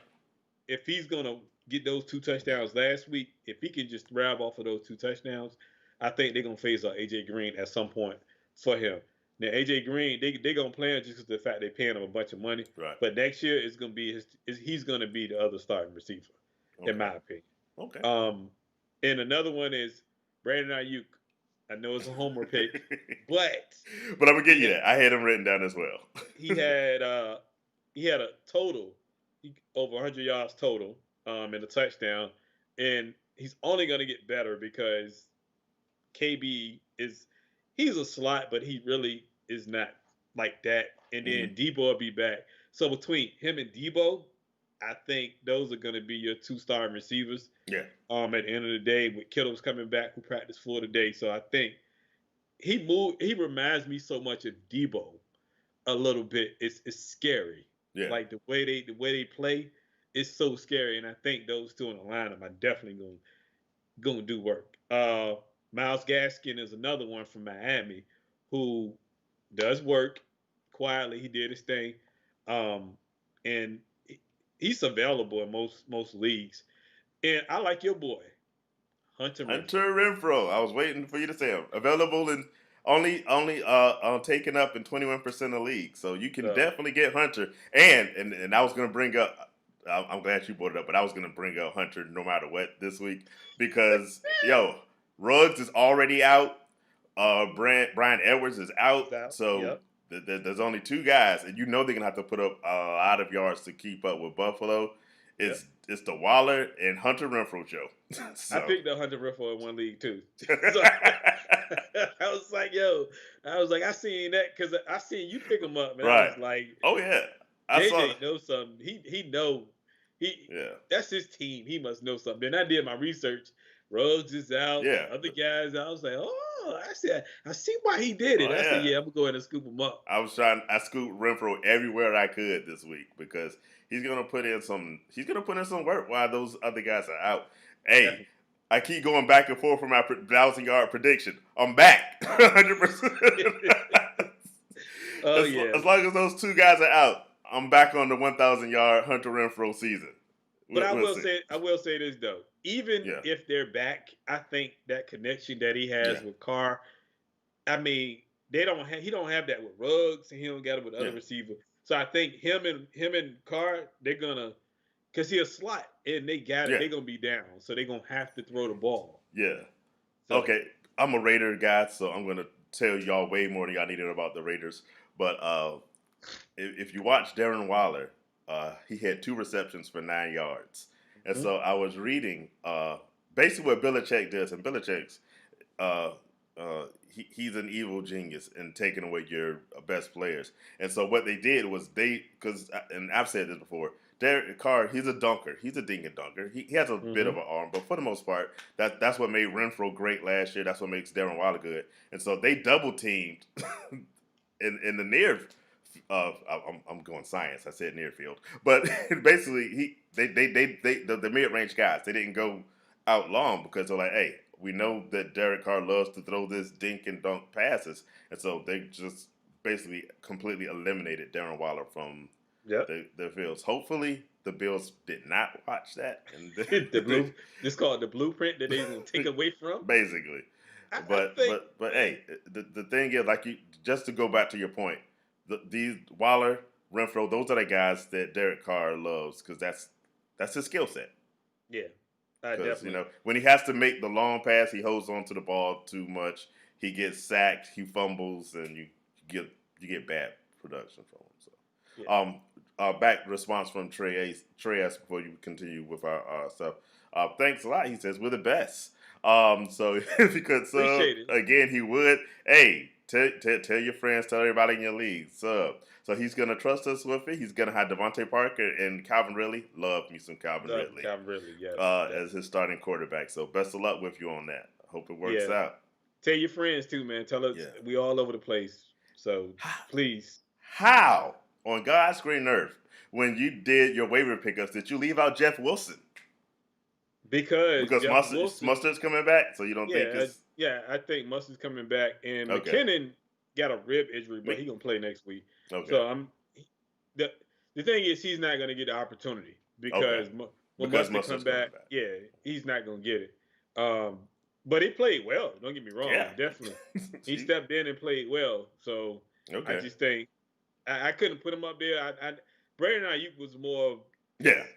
if he's gonna get those 2 touchdowns last week, if he can just grab off of those 2 touchdowns, I think they're gonna phase out AJ Green at some point for him. Now AJ Green, they're gonna play him just because of the fact they're paying him a bunch of money. Right. But next year it's gonna be he's gonna be the other starting receiver, in my opinion. Okay. And another one is Brandon Ayuk. I know it's a homer pick, but I'm gonna get you that. I had him written down as well. he had a total over 100 yards total, and a touchdown, and he's only gonna get better because KB he's a slot, but he really is not like that. And then Debo will be back. So between him and Debo, I think those are going to be your 2 starting receivers. Yeah. At the end of the day, with Kittle's coming back, who practiced full today, so I think he reminds me so much of Debo a little bit. It's scary. Yeah. Like the way they play is so scary, and I think those 2 in the lineup are definitely gonna do work. Myles Gaskin is another one from Miami who does work quietly. He did his thing, and he's available in most leagues. And I like your boy, Hunter Renfrow. I was waiting for you to say him. Available and only taken up in 21% of leagues. So you can definitely get Hunter. And I was going to bring up. I'm glad you brought it up, but I was going to bring up Hunter no matter what this week because Ruggs is already out. Brian Edwards is out. So there's only 2 guys, and you know they're gonna have to put up a lot of yards to keep up with Buffalo. It's the Waller and Hunter Renfrow show. I picked up Hunter Renfrow in one league too. So, I was like, I seen that because I seen you pick him up, man. Right. I was like, oh yeah, JJ knows something. He know. That's his team. He must know something. Then I did my research. Ruggs is out. Yeah. Other guys. I was like, I see why he did it. I said, I'm gonna go ahead and scoop him up. I scooped Renfrow everywhere I could this week because he's gonna put in some work while those other guys are out. Hey, I keep going back and forth for my 1,000-yard prediction. I'm back, 100%. As long as those 2 guys are out, I'm back on the 1,000-yard Hunter Renfrow season. But I will say this though. Even if they're back, I think that connection that he has with Carr, I mean, he don't have that with Ruggs, and he don't got it with other receivers. So I think him and Carr, they're gonna, cause he's a slot and they got it, they're gonna be down, so they're gonna have to throw the ball. Yeah. So, okay, I'm a Raider guy, so I'm gonna tell y'all way more than y'all needed about the Raiders. But if you watch Darren Waller, he had 2 receptions for 9 yards. And so I was reading basically what Belichick does, and Belichick's he's an evil genius in taking away your best players. And so what they did was and I've said this before, Derek Carr, he's a dunker. He's a dink and dunker. He has a bit of Mm-hmm. an arm, but for the most part, that's what made Renfro great last year. That's what makes Darren Waller good. And so they double teamed in the near. I'm going science. I said near field, but basically the mid range guys. They didn't go out long because they're like, hey, we know that Derek Carr loves to throw this dink and dunk passes, and so they just basically completely eliminated Darren Waller from Yep. the fields. Hopefully, the Bills did not watch that, and The blue. This called the blueprint that they gonna take away from. basically. I But think. but but hey, the thing is, like you, just to go back to your point, these Waller, Renfro, those are the guys that Derek Carr loves because that's his skill set. Yeah, I Because definitely. when he has to make the long pass, he holds on to the ball too much. He gets sacked, he fumbles, and you get bad production from him. So, Yeah. back response from Trey S. Before you continue with our stuff. Thanks a lot. He says we're the best. So if you could sub Appreciate it. again, he would. Hey, tell your friends, tell everybody in your league sub. So he's gonna trust us with it. He's gonna have Devontae Parker and Calvin Ridley. Love me some Calvin Ridley Calvin Ridley, yes. as his starting quarterback. So best of luck with you on that. Hope it works Yeah. out. Tell your friends too, man. Tell us Yeah. we all over the place. So please. How on God's green earth, when you did your waiver pickups, did you leave out Jeff Wilson? Because Jeff Wilson, Mustard's coming back, so you don't think it's I think Mustard's coming back, and okay. McKinnon got a rib injury, but he's gonna play next week. Okay. So the thing is, he's not gonna get the opportunity because when Mustard come back, he's not gonna get it. But he played well. Don't get me wrong, definitely. He stepped in and played well. So I just think I couldn't put him up there. Brandon Ayuk was more.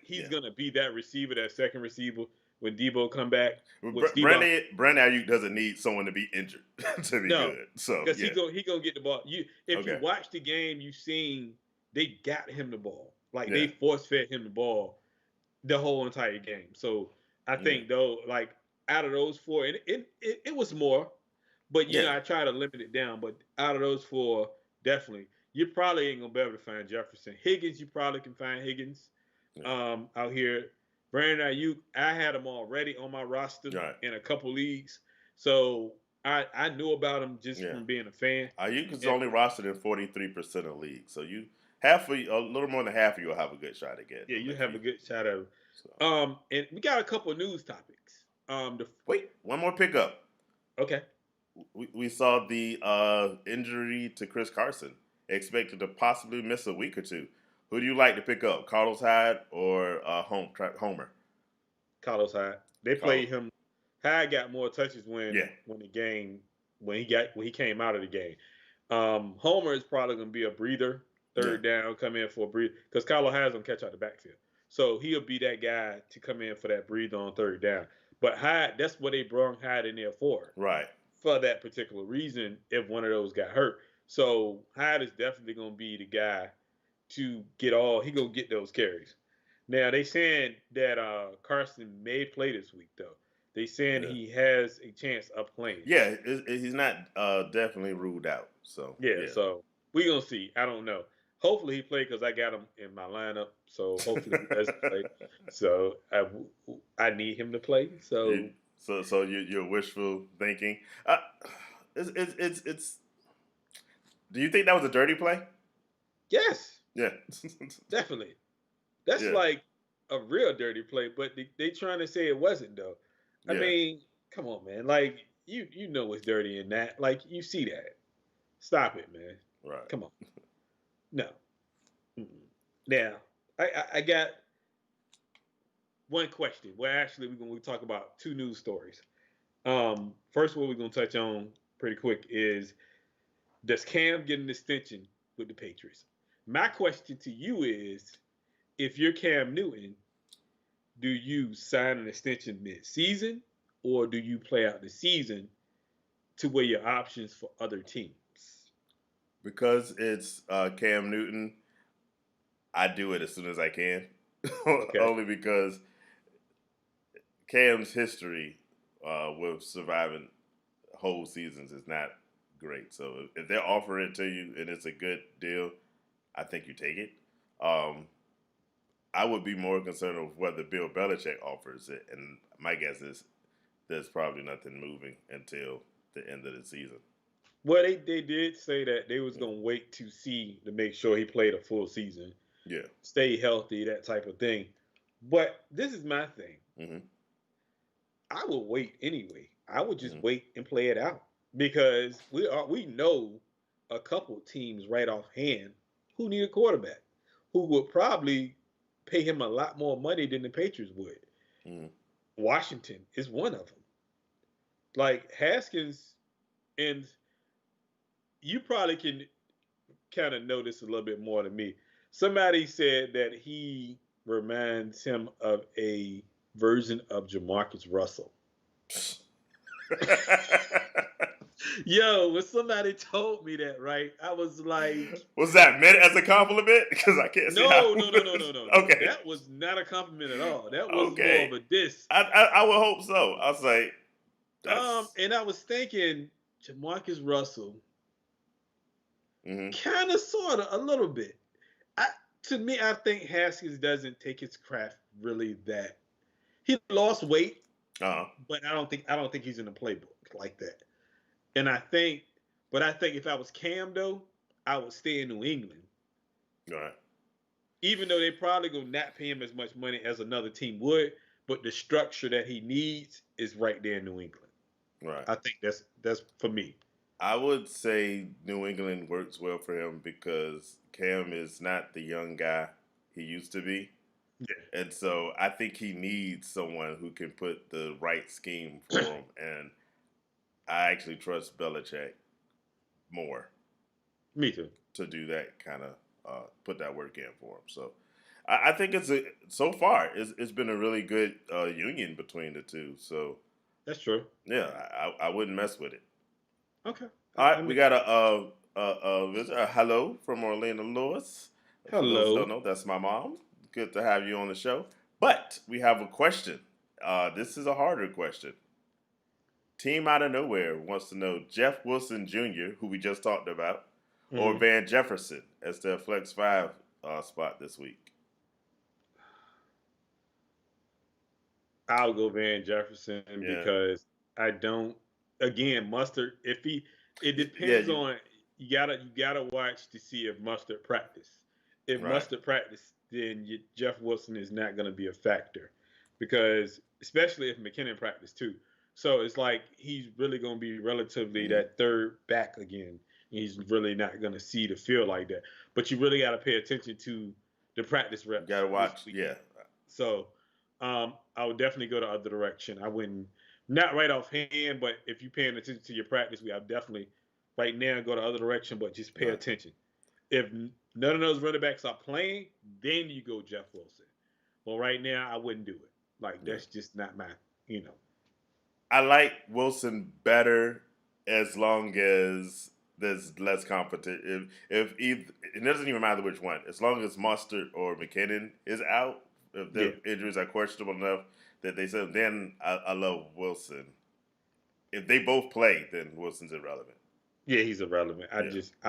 He's gonna be that receiver, that second receiver when Debo come back. Brandon Ayuk doesn't need someone to be injured to be good. So because he gonna get the ball. If you watch the game, you seen they got him the ball. Like they force fed him the ball the whole entire game. So I think though, like out of those four, and it was more, but I try to limit it down. But out of those four, definitely, you probably ain't gonna be able to find Jefferson. Higgins, you probably can find Higgins out here. Brandon Ayuk, I had him already on my roster in a couple leagues, so I knew about him just from being a fan. Ayuk is only rostered in 43% of leagues, so you a little more than half of you will have a good shot at getting. Yeah, you have a good shot at it. So. And we got a couple of news topics. Wait, one more pickup. Okay. We saw the injury to Chris Carson, expected to possibly miss a week or two. Who do you like to pick up, Carlos Hyde or Homer? Carlos Hyde. They played him. Hyde got more touches when he came out of the game. Homer is probably going to be a breather, third down, come in for a breather because Carlos Hyde's going to catch out the backfield. So he'll be that guy to come in for that breather on third down. But Hyde, that's what they brought Hyde in there for. Right. For that particular reason, if one of those got hurt. So Hyde is definitely going to be the guy to he going to get those carries. Now, they saying that Carson may play this week, though. They saying he has a chance of playing. Yeah, he's not definitely ruled out. So so we're going to see. I don't know. Hopefully he played because I got him in my lineup. So hopefully he does play. So I need him to play. So you're wishful thinking. It's. Do you think that was a dirty play? Yes. Yeah. Definitely. That's like a real dirty play, but they trying to say it wasn't though. I mean, come on, man. Like you know what's dirty in that. Like you see that. Stop it, man. Right. Come on. No. Now, I got one question. Well, actually, we're going to talk about two news stories. First, what we're going to touch on pretty quick is, does Cam get an extension with the Patriots? My question to you is, if you're Cam Newton, do you sign an extension mid-season, or do you play out the season to weigh your options for other teams? Because it's Cam Newton, I do it as soon as I can. Only because Cam's history with surviving whole seasons is not great. So if they're offering it to you and it's a good deal, I think you take it. I would be more concerned with whether Bill Belichick offers it, and my guess is there's probably nothing moving until the end of the season. Well, they did say that they was gonna wait to see to make sure he played a full season, Yeah. stay healthy, that type of thing. But this is my thing. Mm-hmm. I would wait anyway. I would just Mm-hmm. wait and play it out because we know a couple teams right offhand who need a quarterback who would probably pay him a lot more money than the Patriots would. Mm-hmm. Washington is one of them. Like Haskins, and you probably can kind of know this a little bit more than me. Somebody said that he reminds him of a version of Jamarcus Russell. Yo, when somebody told me that, right, I was like, was that meant as a compliment? Because I can't see how. no. Okay. That was not a compliment at all. That was more Okay. of a diss. I would hope so. I was like, And I was thinking Jamarcus Russell, mm-hmm. kind of, sort of, a little bit. To me, I think Haskins doesn't take his craft really that. He lost weight, but I don't think he's in the playbook like that. And I think if I was Cam though, I would stay in New England. All right. Even though they probably gonna not pay him as much money as another team would, but the structure that he needs is right there in New England. Right. I think that's for me. I would say New England works well for him because Cam is not the young guy he used to be. Yeah. And so I think he needs someone who can put the right scheme for him. And I actually trust Belichick more. Me too. To do that kind of put that work in for him. So I think so far it's been a really good union between the two. So that's true. Yeah, I wouldn't mess with it. Okay. All right, we got a visitor. Hello from Orlando Lewis. Hello. For those who don't know, that's my mom. Good to have you on the show. But we have a question. This is a harder question. Team out of nowhere wants to know Jeff Wilson Jr., who we just talked about, or Van Jefferson as their Flex 5 spot this week. I'll go Van Jefferson because I don't. Again, Mustard. It depends on. You gotta watch to see if Mustard practice. If Mustard practice, then Jeff Wilson is not going to be a factor, because especially if McKinnon practice too. So it's like he's really going to be relatively that third back again. He's really not going to see the field like that. But you really got to pay attention to the practice reps. You got to watch, So I would definitely go the other direction. I wouldn't, not right off hand, but if you're paying attention to your practice, I would definitely right now go the other direction, but just pay attention. If none of those running backs are playing, then you go Jeff Wilson. Well, right now, I wouldn't do it. Like, that's just not my, I like Wilson better as long as there's less competition. If it doesn't even matter which one, as long as Mustard or McKinnon is out, if their injuries are questionable enough that they said, then I love Wilson. If they both play, then Wilson's irrelevant. Yeah, he's irrelevant. I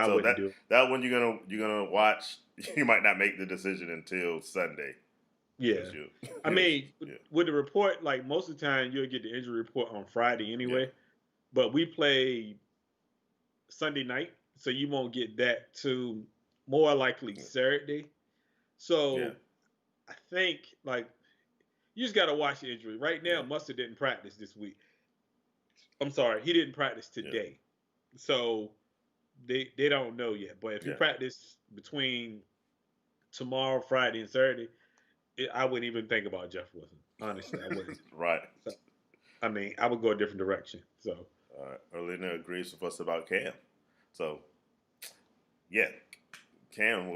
wouldn't do it. That one you're gonna watch. You might not make the decision until Sunday. Yeah, I mean, with the report, like most of the time, you'll get the injury report on Friday anyway. But we play Sunday night, so you won't get that till more likely Saturday. So I think like you just gotta watch the injury. Right now, Mustard didn't practice this week. I'm sorry, he didn't practice today. So they don't know yet. But if you practice between tomorrow, Friday, and Saturday, I wouldn't even think about Jeff Wilson. Honestly, I wouldn't. Right. So, I mean, I would go a different direction. So. All right. Erlina agrees with us about Cam. So, yeah, Cam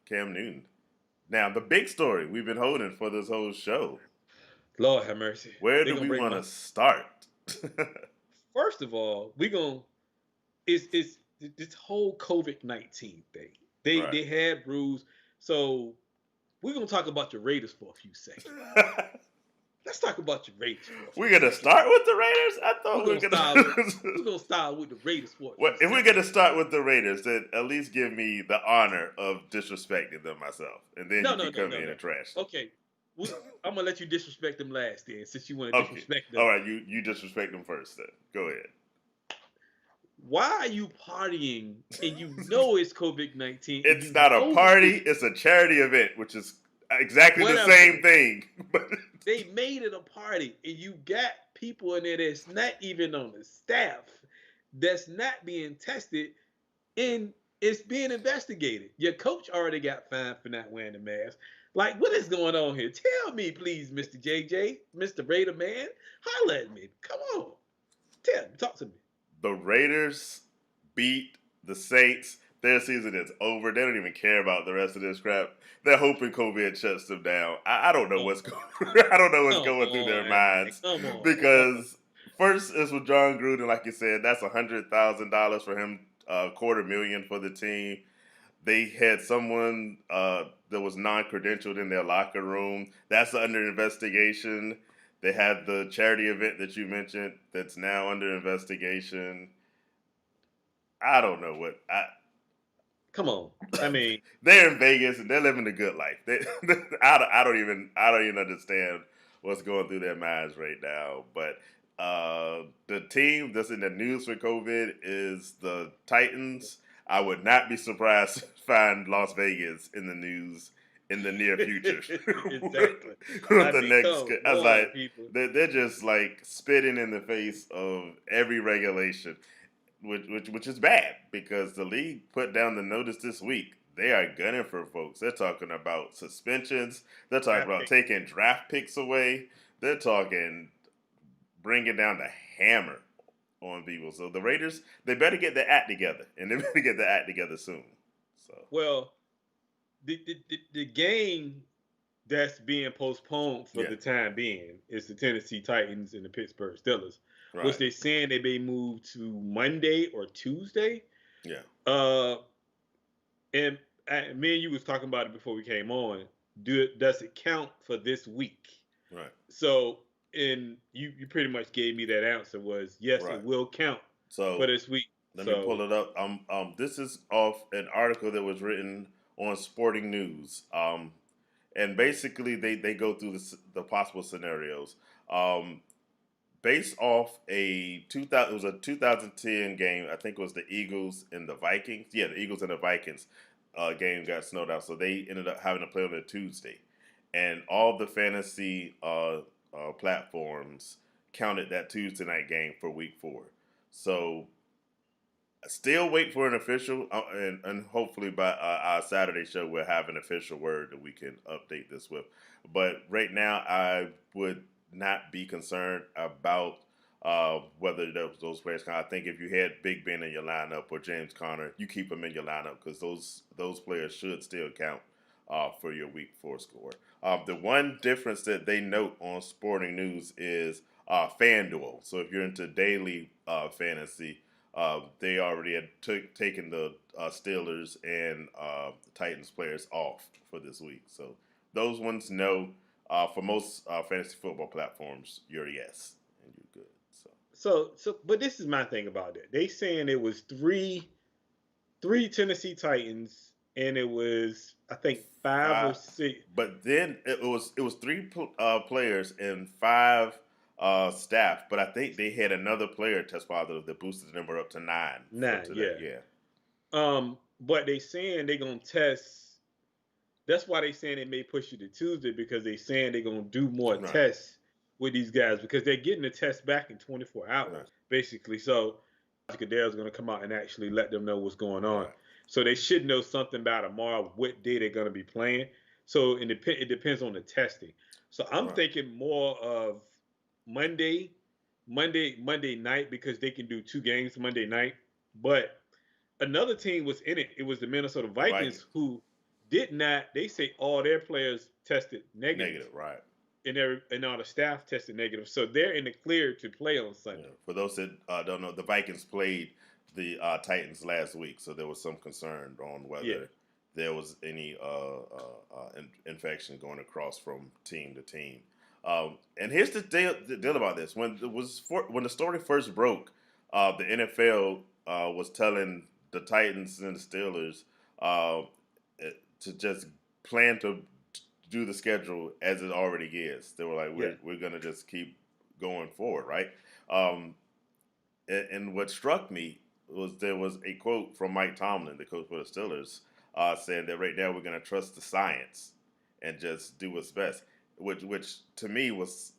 Newton. Now, the big story we've been holding for this whole show. Lord have mercy. Where do we want to start? First of all, it's this whole COVID-19 thing. They had rules. So we're going to talk about the Raiders for a few seconds. Let's talk about your Raiders for We're a gonna second. start with the Raiders. I thought we were We're gonna start with the Raiders for a Well, few if we're seconds. gonna start with the Raiders, then at least give me the honor of disrespecting them myself, and then you No, can no, no, come no, in no. and trash them. Okay, I'm gonna let you disrespect them last, then, since you want to Okay, disrespect all them. right. You disrespect them first. Then go ahead. Why are you partying and you know it's COVID-19 and It's you not a know the party. flu? It's a charity event, which is exactly the same Whatever. thing. But They made it a party, and you got people in there that's not even on the staff, that's not being tested, and it's being investigated. Your coach already got fined for not wearing the mask. Like, what is going on here? Tell me, please, Mr. JJ, Mr. Raider man. Holla at me. Come on. Tell me. Talk to me. the Raiders beat the Saints. Their season is over. They don't even care about the rest of this crap. They're hoping COVID shuts them down. I don't know Come what's on. going. I don't know what's Come going through their on, man. minds Come on. because first is with John Gruden, like you said, that's $100,000 for him, $250,000 for the team. They had someone that was non-credentialed in their locker room. That's under investigation. They had the charity event that you mentioned that's now under investigation. I don't know what Come on. I mean, they're in Vegas and they're living a good life. I don't even understand what's going through their minds right now. But the team that's in the news for COVID is the Titans. I would not be surprised to find Las Vegas in the news in the near future. exactly. With I the next, become I was more like, people. they're just like spitting in the face of every regulation, which is bad because the league put down the notice this week. They are gunning for folks. They're talking about suspensions. They're talking Draft about pick. taking draft picks away. They're talking bringing down the hammer on people. So the Raiders, they better get their act together, and they better get their act together soon. So Well, the game that's being postponed for yeah, the time being is the Tennessee Titans and the Pittsburgh Steelers, which right, they saying they may move to Monday or Tuesday. yeah, Uh, and me and you was talking about it before we came on. Does it count for this week? right, So, and you pretty much gave me that answer was yes, it right. will count for So this week. let me pull So, it up. This is off an article that was written on Sporting News. And basically they go through the possible scenarios. Um, Based off it was a 2010 game. I think it was the Eagles and the Vikings. Yeah, the Eagles and the Vikings game got snowed out, so they ended up having to play on a Tuesday, and all the fantasy platforms counted that Tuesday night game for Week 4. So still wait for an official, and hopefully by our Saturday show we'll have an official word that we can update this with. But right now, I would not be concerned about whether those players can. I think if you had Big Ben in your lineup or James Conner, you keep them in your lineup because those players should still count for your Week 4 score. The one difference that they note on Sporting News is FanDuel. So if you're into daily fantasy, they already had taken the Steelers and Titans players off for this week. So those ones, no. For most fantasy football platforms, you're a yes, and you're good. but this is my thing about it. They saying it was three Tennessee Titans, and it was I think five or Five, six. but then it was three players and five staff. But I think they had another player test positive that boosted the number up to 9 for Nine, today. yeah. Yeah, But they saying they gonna test. That's why they saying they may push you to Tuesday because they saying they're gonna do more right, tests with these guys because they're getting the test back in 24 hours right, basically. So Goodell's gonna come out and actually let them know what's going on. right, So they should know something by tomorrow what day they're gonna be playing. So it depends on the testing. So I'm right. thinking more of Monday, Monday night because they can do two games Monday night. But another team was in it. It was the Minnesota The Vikings Vikings who did not. They say all their players tested negative, negative, right? and all the staff tested negative. So they're in the clear to play on Yeah. Sunday. For those that don't know, the Vikings played the Titans last week, so there was some concern on Yeah, whether there was any infection going across from team to team. And here's the deal about this: when the story first broke, the NFL was telling the Titans and the Steelers to just plan to do the schedule as it already is. They were like, we're gonna just keep going forward, right? Um, and what struck me was there was a quote from Mike Tomlin, the coach for the Steelers, saying that right now we're going to trust the science and just do what's best. Which to me was,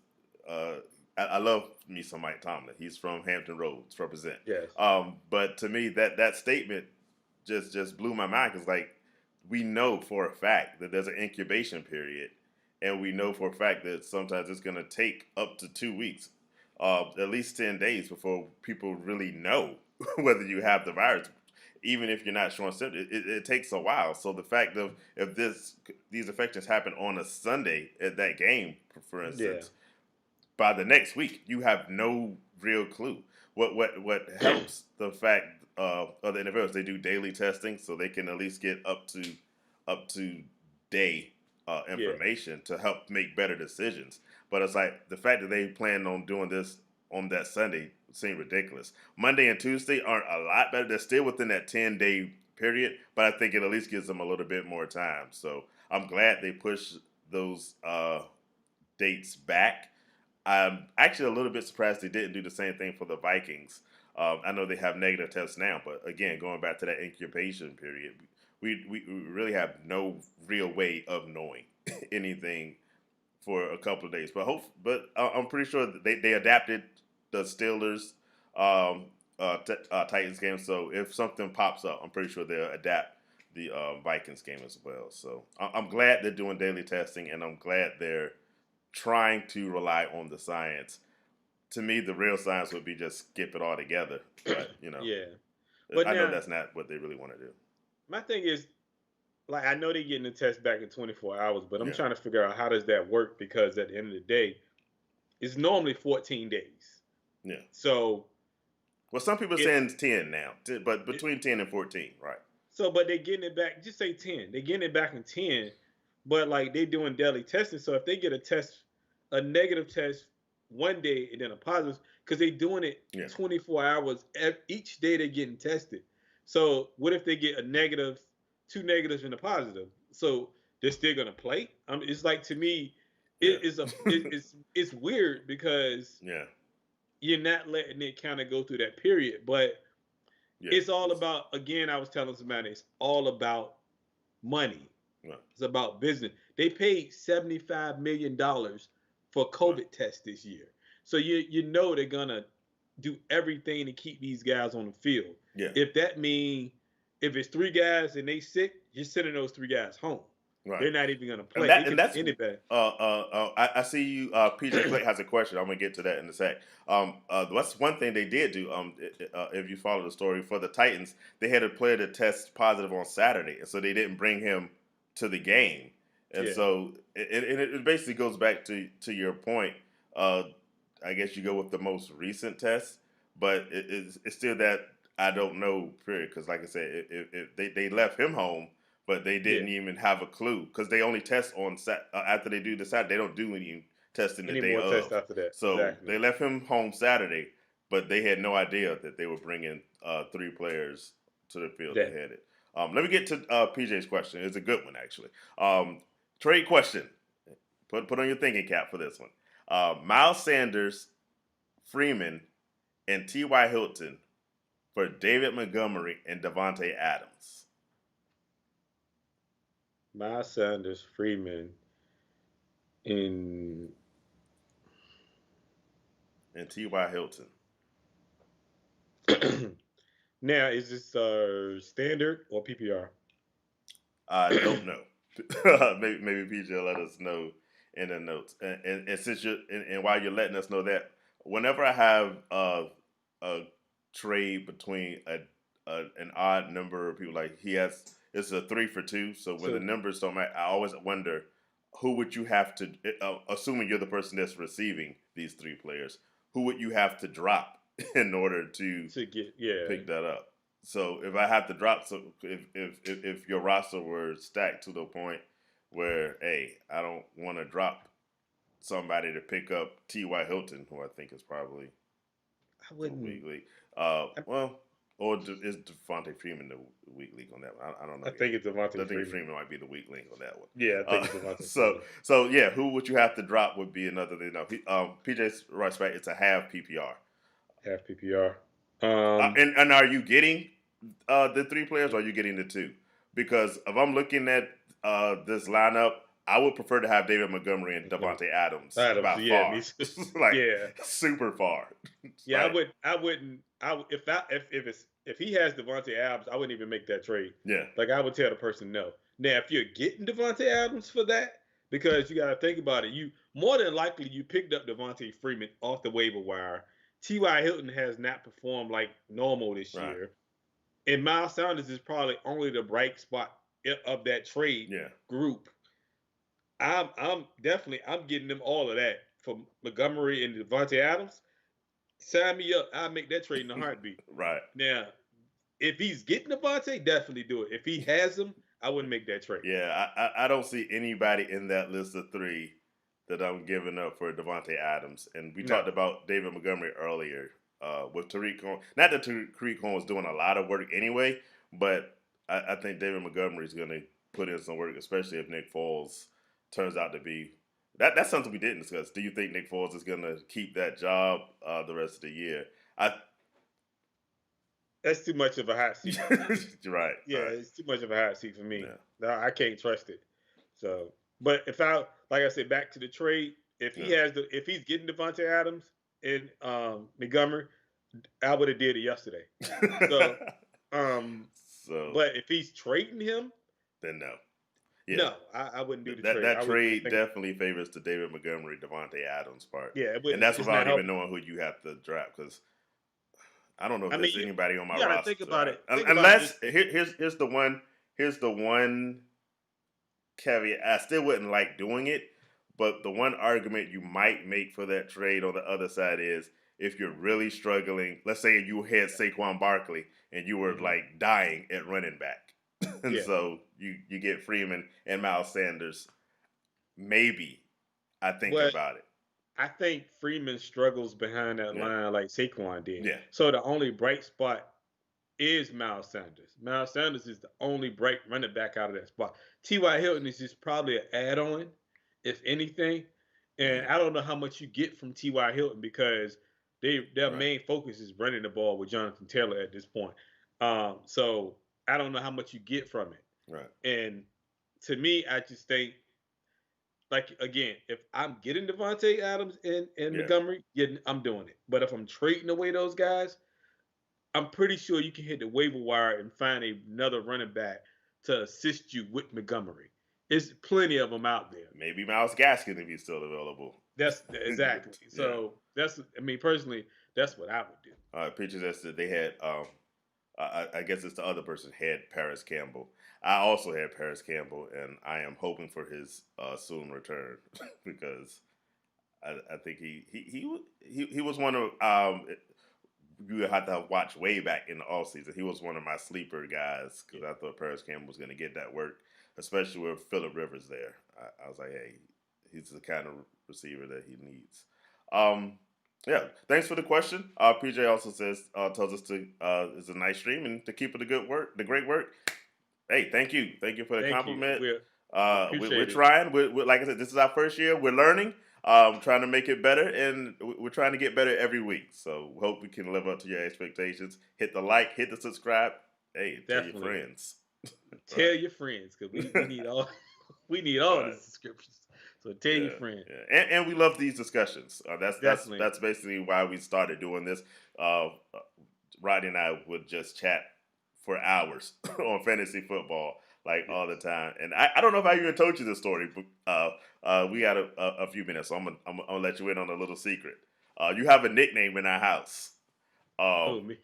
I love me some Mike Tomlin. He's from Hampton Roads, represent. Yes. But to me, that statement just blew my mind because like we know for a fact that there's an incubation period, and we know for a fact that sometimes it's going to take up to 2 weeks, at least 10 days before people really know whether you have the virus. Even if you're not showing symptoms, it takes a while. So the fact of if these infections happen on a Sunday at that game, for instance, by the next week you have no real clue. What helps the fact of the NFL is they do daily testing, so they can at least get up to day information to help make better decisions. But it's like the fact that they plan on doing this on that Sunday seemed ridiculous. Monday and Tuesday aren't a lot better. They're still within that 10-day period, but I think it at least gives them a little bit more time. So I'm glad they pushed those dates back. I'm actually a little bit surprised they didn't do the same thing for the Vikings. I know they have negative tests now, but again, going back to that incubation period, we really have no real way of knowing anything for a couple of days. But I'm pretty sure that they adapted the Steelers Titans game. So if something pops up, I'm pretty sure they'll adapt the Vikings game as well. So I'm glad they're doing daily testing, and I'm glad they're trying to rely on the science. To me, the real science would be just skip it all together. But But I know now, that's not what they really want to do. my thing is, like, I know they're getting the test back in 24 hours, but I'm trying to figure out how does that work, because at the end of the day, it's normally 14 days. Yeah. So, well, some people are saying 10 now, but between 10 and 14, right? So, but they're getting it back. Just say 10. They're getting it back in 10, but like they're doing daily testing. So if they get a negative test one day and then a positive, because they're doing it 24 hours each day they're getting tested. So what if they get a negative, 2 negatives and a positive? So they're still gonna play. It's like, to me, it's weird, because you're not letting it kind of go through that period. But it's all about, again, I was telling somebody, it's all about money. Right. It's about business. They paid $75 million for COVID tests this year. So you know they're gonna do everything to keep these guys on the field. Yeah. If that means, if it's 3 guys and they sick, you're sending those 3 guys home. Right. They're not even going to play. That's anybody. I see you. PJ Clay has a question. I'm going to get to that in a sec. That's one thing they did do. If you follow the story for the Titans, they had a player that test positive on Saturday, and so they didn't bring him to the game. And so it basically goes back to your point. I guess you go with the most recent test, but it's still that I don't know, period. Because like I said, if they left him home, but they didn't even have a clue, because they only test on after they do the Saturday. They don't do any testing the day of. Tests after that. So they left him home Saturday, but they had no idea that they were bringing 3 players to the field. They had it. Let me get to PJ's question. It's a good one, actually. Trade question. Put on your thinking cap for this one. Miles Sanders, Freeman, and T.Y. Hilton for David Montgomery and Devontae Adams. Miles Sanders, Freeman, and T.Y. Hilton. Now, is this standard or PPR? I don't know. maybe PJ will let us know in the notes. And since and while you're letting us know that, whenever I have a trade between an odd number of people, like it's a 3 for 2. So when the numbers don't match, I always wonder, who would you have to, assuming you're the person that's receiving these 3 players, who would you have to drop in order to pick that up? So if I have to drop, if your roster were stacked to the point where, hey, I don't want to drop somebody to pick up T.Y. Hilton, who I think is probably I the wouldn't. weak league. I, Or is Devontae Freeman the weak link on that one? I don't know I yet. think it's I Devontae think Freeman. Freeman might be the weak link on that one. Yeah, I think it's Devontae So Freeman. so yeah, who would you have to drop would be another thing. No, PJ's right. It's a half PPR. Half PPR. Um, And are you getting the 3 players, or are you getting the 2? Because if I'm looking at this lineup, I would prefer to have David Montgomery and Devontae Adams Adams. by Yeah, far, me too. like Yeah, super far. yeah. Like, I wouldn't. If he has Devontae Adams, I wouldn't even make that trade. yeah, Like I would tell the person no. Now, if you're getting Devontae Adams for that, because you got to think about it, you more than likely you picked up Devontae Freeman off the waiver wire. T.Y. Hilton has not performed like normal this right, year, and Miles Sanders is probably only the bright spot of that trade yeah, group. I'm definitely I'm getting them all of that for Montgomery and Devontae Adams. Sign me up. I'll make that trade in a heartbeat. right. Now, if he's getting Devontae, definitely do it. If he has him, I wouldn't make that trade. Yeah, I don't see anybody in that list of 3 that I'm giving up for Devontae Adams. And we No. talked about David Montgomery earlier with Tariq Cohen. Not that Tariq Cohen was doing a lot of work anyway, but I think David Montgomery is going to put in some work, especially if Nick Foles turns out to be. That's something we didn't discuss. Do you think Nick Foles is going to keep that job the rest of the year? That's too much of a hot seat. Right. Yeah, right. it's too much of a hot seat for me. Yeah. No, I can't trust it. So, but if I, like I said, back to the trade, if he's getting Devontae Adams and Montgomery, I would have did it yesterday. So, So but if he's trading him, then no. Yeah. no, I wouldn't do the That trade. that trade definitely favors the David Montgomery, Devontae Adams part. Yeah, and that's it's without not even helping. knowing who you have to draft, because I don't know if I mean, there's anybody on my you gotta roster. think about it. Unless here's the one caveat. I still wouldn't like doing it, but the one argument you might make for that trade on the other side is if you're really struggling. Let's say you had Saquon Barkley and you were like dying at running back, and so you get Freeman and Miles Sanders. Maybe I think about it. I think Freeman struggles behind that line like Saquon did. Yeah. So the only bright spot is Miles Sanders. Miles Sanders is the only bright running back out of that spot. T.Y. Hilton is just probably an add-on, if anything. And I don't know how much you get from T.Y. Hilton because their main focus is running the ball with Jonathan Taylor at this point. So I don't know how much you get from it. Right. And to me, I just think, like, again, if I'm getting Devontae Adams and Montgomery, I'm doing it. But if I'm trading away those guys, I'm pretty sure you can hit the waiver wire and find another running back to assist you with Montgomery. There's plenty of them out there. Maybe Myles Gaskin if he's still available. That's exactly. So personally, that's what I would do. Pictures that they had. I guess it's the other person had Paris Campbell. I also had Paris Campbell, and I am hoping for his soon return because I think he was one of you have to watch way back in the offseason. He was one of my sleeper guys because I thought Paris Campbell was going to get that work, especially with Phillip Rivers there. I was like, hey, he's the kind of receiver that he needs. Yeah, thanks for the question. PJ also tells us it's a nice stream and to keep it the great work. Hey, thank you for the compliment. We're trying. We're like I said, this is our first year. We're learning. Trying to make it better, and we're trying to get better every week. So hope we can live up to your expectations. Hit the like, hit the subscribe. Hey, tell your friends. Tell your friends because we need all the subscriptions. So tell your friends. Yeah. And we love these discussions. That's basically why we started doing this. Rodney and I would just chat for hours on fantasy football, all the time. And I don't know if I even told you this story, but we got a few minutes, so I'm gonna let you in on a little secret. You have a nickname in our house. Me.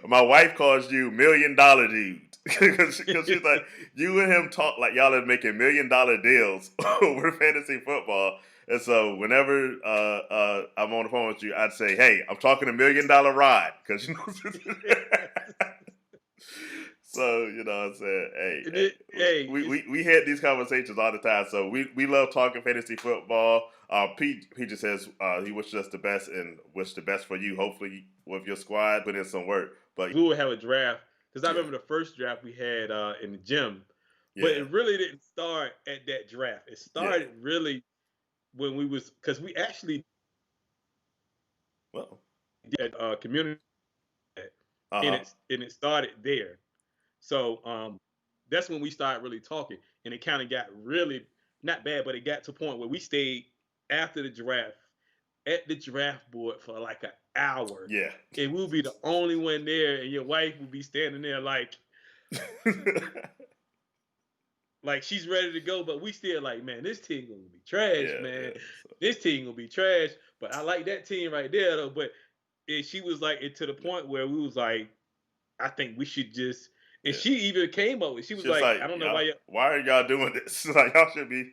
My wife calls you $1 Million Dude because she's like, you and him talk like y'all are making $1 Million deals over fantasy football. And so whenever I'm on the phone with you, I'd say, hey, I'm talking $1 Million Rod. Because So, you know what I'm saying? Hey, We had these conversations all the time. So we love talking fantasy football. Pete just says he wishes us the best and wish the best for you. Hopefully with your squad, put in some work. But we would have a draft because I yeah, remember the first draft we had in the gym, but yeah, it really didn't start at that draft. It yeah. started really when we was because we actually Well, did community and uh-huh. it started there. So that's when we started really talking, and it kind of got really not bad, but it got to a point where we stayed after the draft at the draft board for like an hour, Yeah. and we'll be the only one there, and your wife will be standing there like she's ready to go, but we still like, man, this team gonna be trash, Yeah, man. yeah. So, This team gonna be trash. But I like that team right there though. But she was like it to the point where we was like, I think we should just. And yeah. she even came up with, she was Just like, like, I don't know y'all, why are y'all doing this? Like, y'all should be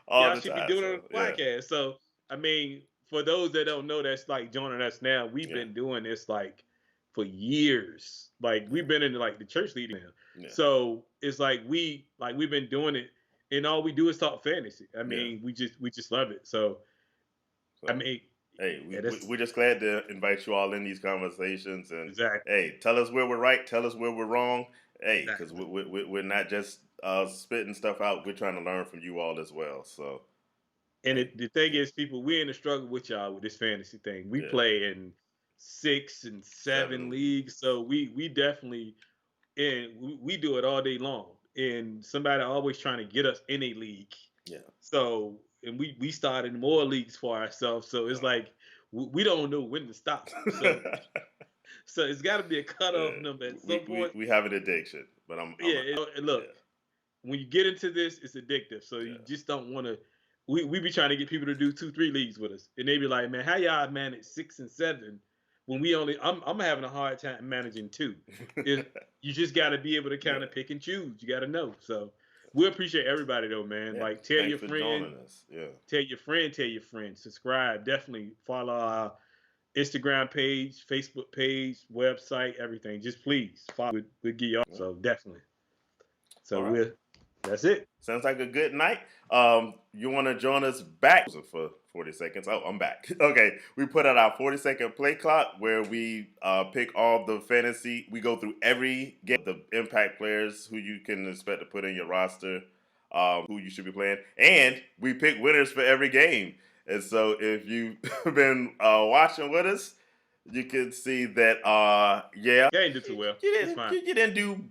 all y'all the should be time. doing it on So, the yeah, podcast. So I mean, for those that don't know, that's like joining us now. We've yeah, been doing this like for years. Like yeah, we've been in like the church leading now. yeah, So it's like we've been doing it, and all we do is talk fantasy. I yeah. mean, we just love it. So I So, mean, hey, yeah, that's we're just glad to invite you all in these conversations. And, exactly hey, tell us where we're right, tell us where we're wrong. Hey, because exactly. we're not just spitting stuff out, we're trying to learn from you all as well. So, And hey, the thing yeah, is, people, we're in the struggle with y'all with this fantasy thing. We yeah. play in 6 and 7 7. leagues, so we definitely and we do it all day long. And somebody always trying to get us in a league. Yeah. So and we started more leagues for ourselves. So it's Oh. like we don't know when to stop. So it's got to be a Yeah. cutoff number at some We point. we have an addiction, but Yeah. And look, yeah, when you get into this, it's addictive. So you yeah. just don't want to. We be trying to get people to do 2, 3 leagues with us, and they be like, "Man, how y'all manage 6 and 7 when we only?" I'm having a hard time managing 2. If you just got to be able to kind Yeah. of pick and choose, you got to know. So we appreciate everybody though, man. Yeah. Like tell Thanks your for friend, joining us. Yeah. tell your friend, subscribe, definitely follow our Instagram page, Facebook page, website, everything. Just please follow. We'll get you all. Yeah. So definitely. So All right. that's it. Sounds like a good night. You want to join us back for 40 seconds? Oh, I'm back. Okay, we put out our 40-second play clock where we pick all the fantasy. We go through every game, the impact players who you can expect to put in your roster, who you should be playing, and we pick winners for every game. And so, if you've been watching with us, you can see that, yeah, Yeah, I didn't do too well. It's fine. you didn't do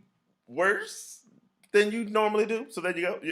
worse than you normally do. So there you go.